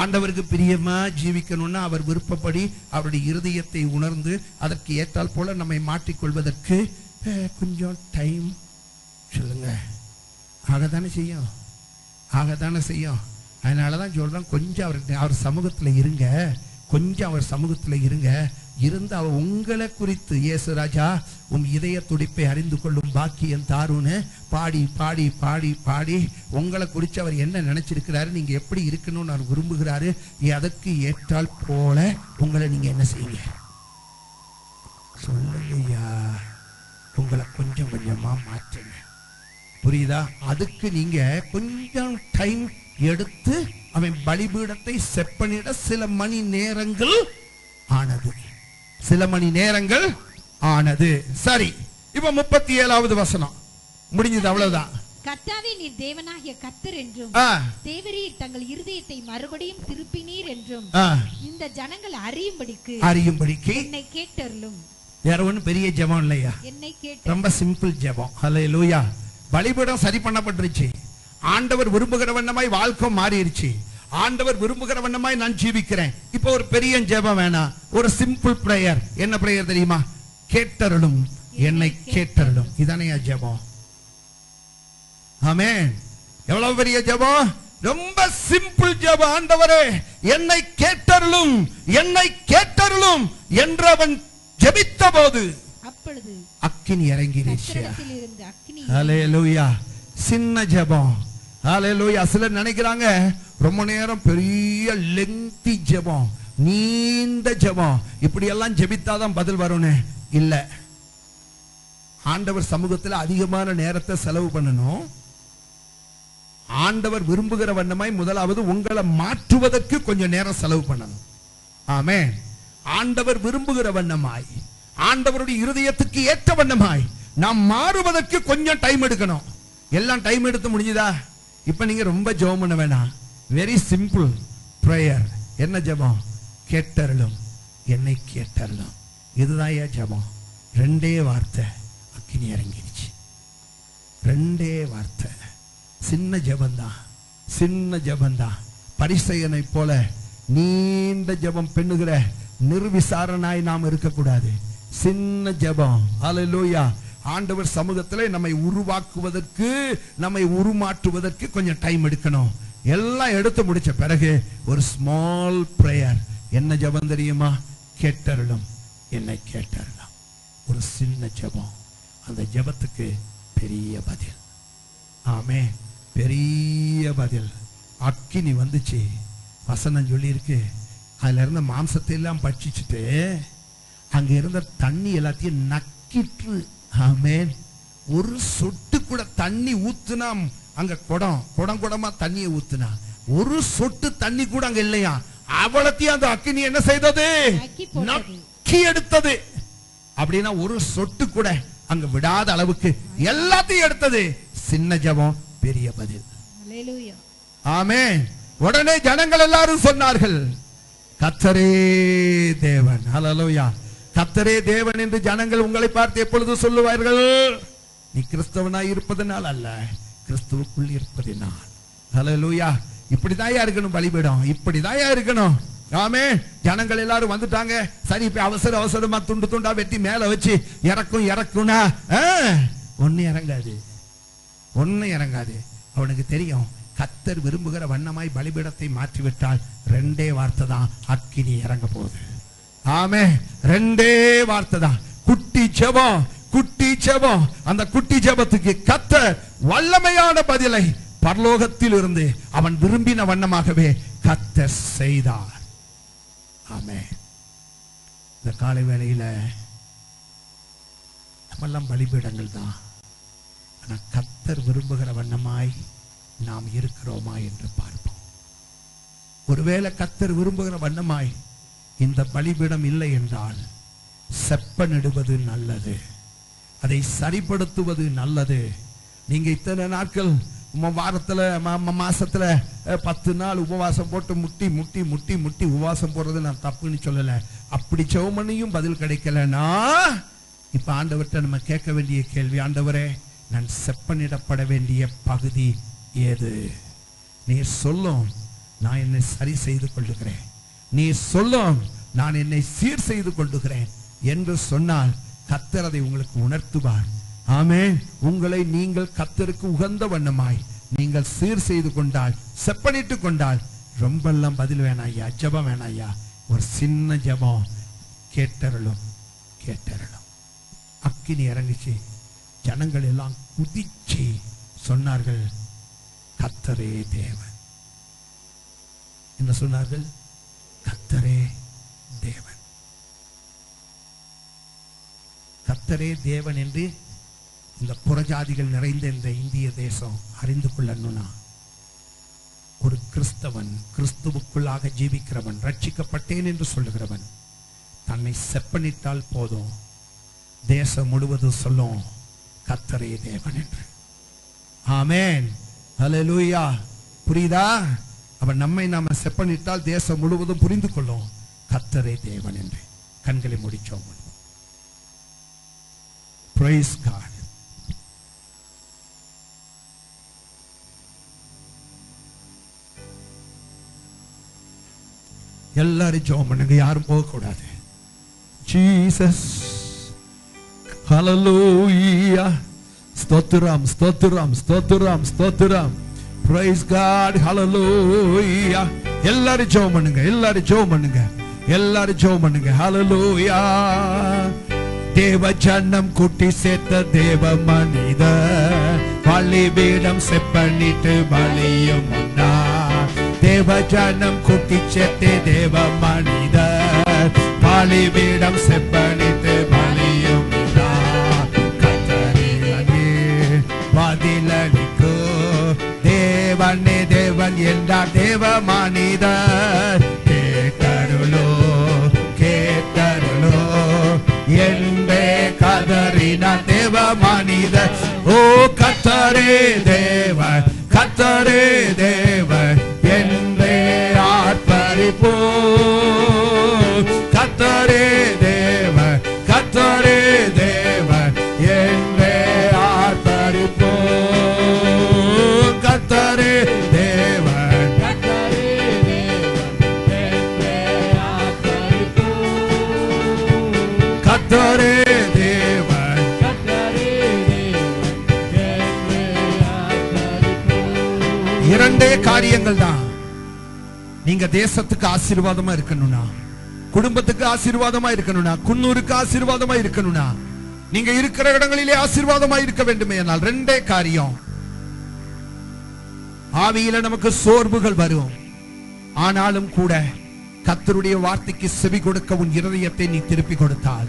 ஆண்டவருக்கு பிரியமா ஜீவிக்கணும்னா அவர் விருப்பப்படி அவருடைய இருதயத்தை உணர்ந்து அதற்கு ஏற்றால் போல நம்மை மாற்றிக்கொள்வதற்கு கொஞ்சம் டைம் சொல்லுங்க. ஆகத்தானே செய்யும். அதனாலதான் சொல்றேன், கொஞ்சம் அவர் சமூகத்துல இருங்க, கொஞ்சம் அவர் சமூகத்துல இருங்க. இருந்து அவர் உங்களை குறித்து, இயேசு ராஜா உம் இதய துடிப்பை அறிந்து கொள்ளும் பாக்கியம் தாருன்னு பாடி பாடி பாடி பாடி உங்களை குறித்து அவர் என்ன நினைச்சிருக்கிறாரு, நீங்க எப்படி இருக்கணும்னு அவர் விரும்புகிறாரு, அதற்கு ஏற்றால் போல உங்களை நீங்க என்ன செய்யுங்க சொல்லுங்கய்யா. உங்களை கொஞ்சம் கொஞ்சமா மாற்றுங்க. புரியுதா? அதுக்கு நீங்க கொஞ்சம் டைம் எடுத்து அவன் பலிபீடத்தை செப்பனிட சில மணி நேரங்கள் ஆனது. சரி, இப்ப 37வது வசனம் முடிஞ்சது. அவ்வளவுதான். கர்த்தாவே நீர் தேவனாகிய கர்த்தர் என்றும் தேவரீர் தங்கள் இருதயத்தை மறுபடியும் திருப்பினீர் என்றும் இந்த ஜனங்கள் அறியும்படிக்கு என்னை கேட்டருளும். வேற ஒண்ணு பெரிய ஜெபம் இல்லையா? என்னை கேட்ட ரொம்ப சிம்பிள் ஜெபம். ஹல்லேலூயா. பலிபீடம் சரி பண்ணப்பட்டுருச்சு. ஆண்டவர் விரும்புகிற வண்ணமாய் வாழ்க்கை மாறிடுச்சு. ஆண்டவர் விரும்புகிற வண்ணமாய் நான் ஜீவிக்கிறேன். இப்போ ஒரு பெரிய ஜெபம் வேணாம், ஒரு சிம்பிள் பிரேயர். என்ன பிரேயர் தெரியுமா? கேட்டருளும், என்னை கேட்டருளும். இதானே ஜெபம். ஆமென். எவ்வளவு பெரிய ஜெபம், ரொம்ப சிம்பிள் ஜெபம். ஆண்டவரே என்னை கேட்டருளும், என்னை கேட்டருளும் என்றவன் ஜெபித்த போது அப்பொழுது அக்கினி இறங்கிருச்சு. அக்கினி. ஹல்லேலூயா. சின்ன ஜெபம். ஹல்லேலூயா. சிலர் நினைக்கிறாங்க ரொம்ப நேரம் பெரிய லெங்தி ஜெபம், நீண்ட ஜெபம், இப்படி எல்லாம் ஜெபித்தாதான் பதில் வரும்னு இல்ல. ஆண்டவர் சமூகத்தில் அதிகமான நேரத்தை செலவு பண்ணணும். ஆண்டவர் விரும்புகிற வண்ணமாய் முதலாவது உங்களை மாற்றுவதற்கு கொஞ்சம் நேரம் செலவு பண்ணணும். ஆமென். ஆண்டவர் விரும்புகிற வண்ணமாய், ஆண்டவருடைய இருதயத்துக்கு ஏற்ற வண்ணமாய் நாம் மாறுவதற்கு கொஞ்சம் டைம் எடுக்கணும். எல்லாம் டைம் எடுத்து முடிஞ்சுதா? இப்ப நீங்க ரொம்ப ஜெபம் பண்ண வேணாம். Very simple prayer. என்ன ஜெபம்? கேட்டருளும், என்னை கேட்டருளும். இதுதான் ஏன் ஜெபம். ரெண்டே வார்த்தை, அக்கினி இறங்கிடுச்சு. ரெண்டே வார்த்தை. சின்ன ஜெபந்தான். பரிசேயனை போல நீண்ட ஜெபம் பெண்ணுகிற நிர்விசாரனாய் நாம் இருக்கக்கூடாது. சின்ன ஜெபம். ஹல்லேலூயா. ஆண்டவர் சமூகத்திலே நம்மை உருவாக்குவதற்கு, நம்மை உருமாற்றுவதற்கு கொஞ்சம் டைம் எடுக்கணும். எல்லாம் எடுத்து முடிச்ச பிறகு ஒரு ஸ்மால் பிரேயர். என்ன ஜெபம் தெரியுமா? கேட்டருளும், என்னை கேட்டருளும். ஒரு சின்ன ஜெபம், அந்த ஜெபத்துக்கு பெரிய பதில். ஆமே, பெரிய பதில். அக்கினி வந்துச்சு, வசனம் சொல்லி இருக்கு. அதுல இருந்த மாம்சத்தை எல்லாம் பட்சிச்சுட்டு அங்க இருந்த தண்ணி எல்லாத்தையும் நக்கிட்டு. ஆமேன். ஒரு சொட்டு கூட தண்ணி ஊத்துனா, அங்க குடம் குடமா தண்ணியை ஊத்துனா ஒரு சொட்டு தண்ணி கூட அங்க இல்லையா. அவளத்தையும் அந்த அக்கினி என்ன செய்தது? நக்கி எடுத்தது. அப்படின்னா ஒரு சொட்டு கூட அங்க விடாத அளவுக்கு எல்லாத்தையும் எடுத்தது. சின்ன ஜெபம், பெரிய பதில். ஆமென். உடனே ஜனங்கள் எல்லாரும் சொன்னார்கள், கர்த்தரே தேவன். ஹல்லேலூயா. கர்த்தரே தேவன் என்று ஜனங்கள் உங்களை பார்த்து எப்பொழுது சொல்லுவார்கள்? நீ கிறிஸ்தவனாய் இருப்பதனால் அல்ல, கிறிஸ்துவுக்குள் இருப்பதினால். ஹல்லேலூயா. இப்படிதான் இருக்கணும் பலிபீடம், இப்படிதான் இருக்கணும். ஆமென். ஜனங்கள் எல்லாரும் வந்துட்டாங்க. சரி, இப்ப அவசரமா துண்டு துண்டா வெட்டி மேல வச்சு இறக்கும்னா ஒண்ணு இறங்காது. அவனுக்கு தெரியும், கர்த்தர் விரும்புகிற வண்ணமாய் பலிபீடத்தை மாற்றிவிட்டால் ரெண்டே வார்த்தை தான், அக்கினி இறங்க போகுது. ஆமே, ரெண்டே வார்த்தை தான், குட்டி ஜெபம். அந்த குட்டி ஜெபத்துக்கு கர்த்தர் வல்லமையான பதிலை பரலோகத்தில் இருந்து அவன் விரும்பின வண்ணமாகவே கர்த்தர் செய்தார். ஆமே. இந்த காலை வேளையில நம்மெல்லாம் பலிபீடங்கள் தான். ஆனா கர்த்தர் விரும்புகிற வண்ணமாய் நாம் இருக்கிறோமா என்று பார்ப்போம். ஒருவேளை கர்த்தர் விரும்புகிற வண்ணமாய் இந்த பலிபீடம் இல்லை என்றால் செப்பனிடுவது நல்லது, அதை சரிப்படுத்துவது நல்லது. நீங்க இத்தனை நாட்கள் வாரத்துல மாசத்துல 10 நாள் உபவாசம் போட்டு முட்டி உபவாசம் போடுறது நான் தப்புன்னு சொல்லல. அப்படி செவமணியும் பதில் கிடைக்கலனா இப்ப ஆண்டவர்கிட்ட நம்ம கேட்க வேண்டிய கேள்வி, ஆண்டவரே, நான் செப்பனிடப்பட வேண்டிய பகுதி ஏது? நீர் சொல்லும், நான் என்னை சரி செய்து கொள்ளுகிறேன். நீ சொல்லும், நான் என்னை சீர் செய்து கொள்ளுகிறேன் என்று சொன்னால் கர்த்தர் அதை உங்களுக்கு உணர்த்துவார். ஆமென். உங்களை நீங்கள் கர்த்தருக்கு உகந்த வண்ணமாய் நீங்கள் சீர் செய்து கொண்டால், செப்பனிட்டு கொண்டால், ரொம்ப எல்லாம் பதில் வேணாம் ஐயா, ஜெபம் வேணாம் ஐயா, ஒரு சின்ன ஜெபம், கேட்டறலும். அக்கினி இறங்கிச்சு. ஜனங்கள் எல்லாம் குதிச்சு சொன்னார்கள், கர்த்தரே தேவன். என்ன சொன்னார்கள்? கர்த்தரே தேவன். கர்த்தரே தேவன் என்று இந்த புறஜாதிகள் நிறைந்த இந்த இந்திய தேசம் அறிந்து கொள்ளணும்னா, ஒரு கிறிஸ்தவன், கிறிஸ்துவுக்குள்ளாக ஜீவிக்கிறவன், ரட்சிக்கப்பட்டேன் என்று சொல்லுகிறவன் தன்னை செப்பனிட்டால் போதும், தேசம் முழுவதும் சொல்லும் கர்த்தரே தேவன் என்று. ஆமென். ஹல்லேலூயா. புரியுதா? அவன் நாம செப்பனிட்டால் தேசம் முழுவதும் புரிந்து கொள்ளும் கர்த்தரே தேவன் என்று. கண்களை முடிச்சோம். Praise God. எல்லாரும் ஜெபம் பண்ணுங்க, யாரும் போக கூடாது. ஜீசஸ். ஹல்லேலூயா. ஸ்தோத்திரம். Praise God. ஹல்லேலூயா. எல்லாரும் ஜெபம் பண்ணுங்க. ஹல்லேலூயா. தேவ ஜனம் கூட்டி சேர்த்த தேவ மனித பலிபீடம் செப்பனிட்டு பலியும் உண்டா. தேவ ஜனம் கூட்டி சேர்த்த தேவ மனித பலிபீடம் செப்பனிட்டு பலியும் உண்டா. கர்த்தரே பதிலளிக்கோ, தேவனே தேவன் என்றார் தேவ மனிதர். கேட்டருளோ என்பே கதறின தேவ மனிதர். ஓ கர்த்தரே தேவன் என்பே ஆர்ப்பரிப்போ. கர்த்தரே தேவன் என்பே ஆர்ப்பரிப்போ. கர்த்தரே தேவன் என்பே ஆர்ப்பரிப்போ. கர்த்தரே தேவன் இரண்டே காரியங்கள் தான். நீங்க தேசத்துக்கு ஆசீர்வாதமா இருக்கணும்னா, குடும்பத்துக்கு ஆசீர்வாதமா இருக்கணும்னா, குன்னூருக்கு ஆசீர்வாதமா இருக்கணும்னா, நீங்க இருக்கிற இடங்களிலே ஆசீர்வாதமாய் இருக்க வேண்டுமே. ஆனால் ரெண்டே காரியம். ஆவியில நமக்கு சோர்வுகள் வரும். ஆனாலும் கூட கர்த்தருடைய வார்த்தைக்கு செவி கொடுக்க உன் இருதயத்தை நீ திருப்பி கொடுத்தால்,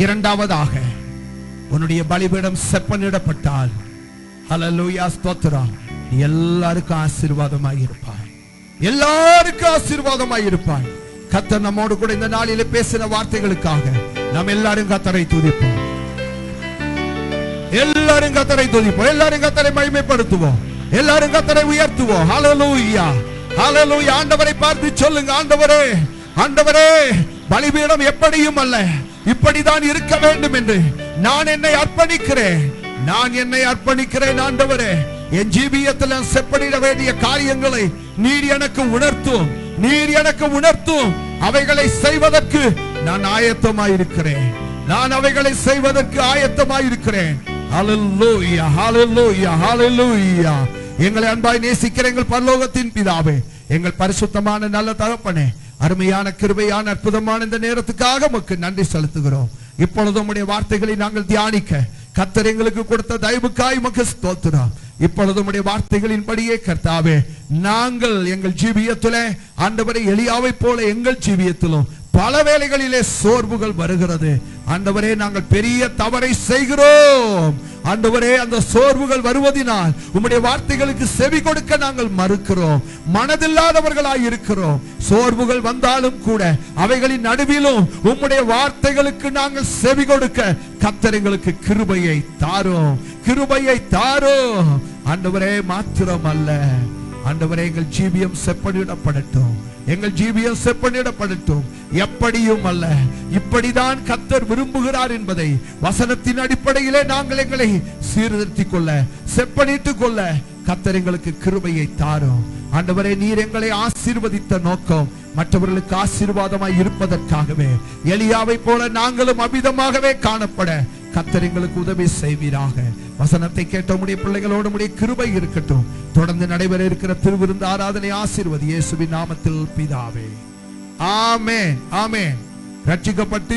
இரண்டாவதாக உன்னுடைய பலிபீடம் செப்பனிடப்பட்டால், ஹல்லேலூயா, ஸ்தோத்திரம், நீ எல்லாருக்கும் ஆசீர்வாதமாய் இருப்பாய். எல்லாருக்கும் ஆசீர்வாதமாய் இருப்பாய். கர்த்தர் நம்மோடு கூட இந்த நாளிலே பேசின வார்த்தைகளுக்காக நாம் எல்லாரும் கர்த்தரை துதிப்போம். எல்லாரும் கர்த்தரை துதிப்போம். எல்லாரும் கர்த்தரை மகிமைப்படுத்துவோம். எல்லாரும் கர்த்தரை உயர்த்துவோம். ஹல்லேலூயா, ஹல்லேலூயா. ஆண்டவரை பார்த்து சொல்லுங்க, ஆண்டவரே, ஆண்டவரே, பலிபீடம் எப்படியும் அல்ல, இப்படிதான் இருக்க வேண்டும் என்று நான் என்னை அர்ப்பணிக்கிறேன். நான் என்னை அர்ப்பணிக்கிறேன். ஆண்டவரே, என் ஜீவியத்தில் செப்பனிட வேண்டிய காரியங்களை நீர் எனக்கு உணர்த்தும். நீர் எனக்கு உணர்த்தும். அவைகளை செய்வதற்கு நான் ஆயத்தமாயிருக்கிறேன். நான் அவைகளை செய்வதற்கு ஆயத்தமாயிருக்கிறேன். ஹல்லேலூயா, ஹல்லேலூயா, ஹல்லேலூயா. எங்களை அன்பாய் நேசிக்கிற எங்கள் பரலோகத்தின் பிதாவே, எங்கள் பரிசுத்தமான நல்ல தகப்பனே, அருமையான கிருபையான அற்புதமான இந்த நேரத்துக்காக உமக்கு நன்றி செலுத்துகிறோம். இப்பொழுது உம்முடைய வார்த்தைகளை நாங்கள் தியானிக்க கர்த்தர் எங்களுக்கு கொடுத்த தயவுக்காய் உமக்கு ஸ்தோத்திரம். இப்பொழுது உம்முடைய வார்த்தைகளின்படியே கர்த்தாவே, நாங்கள் எங்கள் ஜீவியத்திலே ஆண்டவரே, எலியாவை போல எங்கள் ஜீவியத்திலும் பல வேளைகளிலே சோர்வுகள் வருகிறது. ஆண்டவரே, நாங்கள் பெரிய தவறை செய்கிறோம். ஆண்டவரே, அந்த சோர்வுகள் வருவதினால் உம்முடைய வார்த்தைகளுக்கு செவி கொடுக்க நாங்கள் மறுக்கிறோம். மனதில்லாதவர்களாய் இருக்கிறோம். சோர்வுகள் வந்தாலும் கூட அவைகளின் நடுவிலும் உம்முடைய வார்த்தைகளுக்கு நாங்கள் செவி கொடுக்க கர்த்தர் எங்களுக்கு கிருபையை தாரும், கிருபையை தாரும். ஆண்டவரே, மாத்திரம் அல்ல ஆண்டவரே, எங்கள் ஜீவியம் செப்பனிடப்படட்டும். எங்கள் ஜீவியம் செப்பனிடப்படட்டும். எப்படியும் அல்ல, இப்படிதான் கர்த்தர் விரும்புகிறார் என்பதை வசனத்தின் அடிப்படையிலே நாங்கள் எங்களை சீர்திருத்திக் கொள்ள, செப்பனிட்டுக் கொள்ள கர்த்தர் எங்களுக்கு கிருபையை தாரும். ஆண்டவரே, நீர் எங்களை ஆசீர்வதித்த நோக்கம் மற்றவர்களுக்கு ஆசீர்வாதமாய் இருப்பதற்காகவே. எலியாவை போல நாங்களும் அமிதமாகவே காணப்பட கர்த்தர் எங்களுக்கு உதவி செய்வீராக. வசனத்தை கேட்ட உம்முடைய பிள்ளைகளோடு உம்முடைய கிருபை இருக்கட்டும். தொடர்ந்து நடைபெற இருக்கிற திருவிருந்து ஆராதனை ஆசீர்வதி. இயேசுவின் நாமத்தில் பிதாவே, ஆமென், ஆமென். ரட்சிக்கப்பட்டு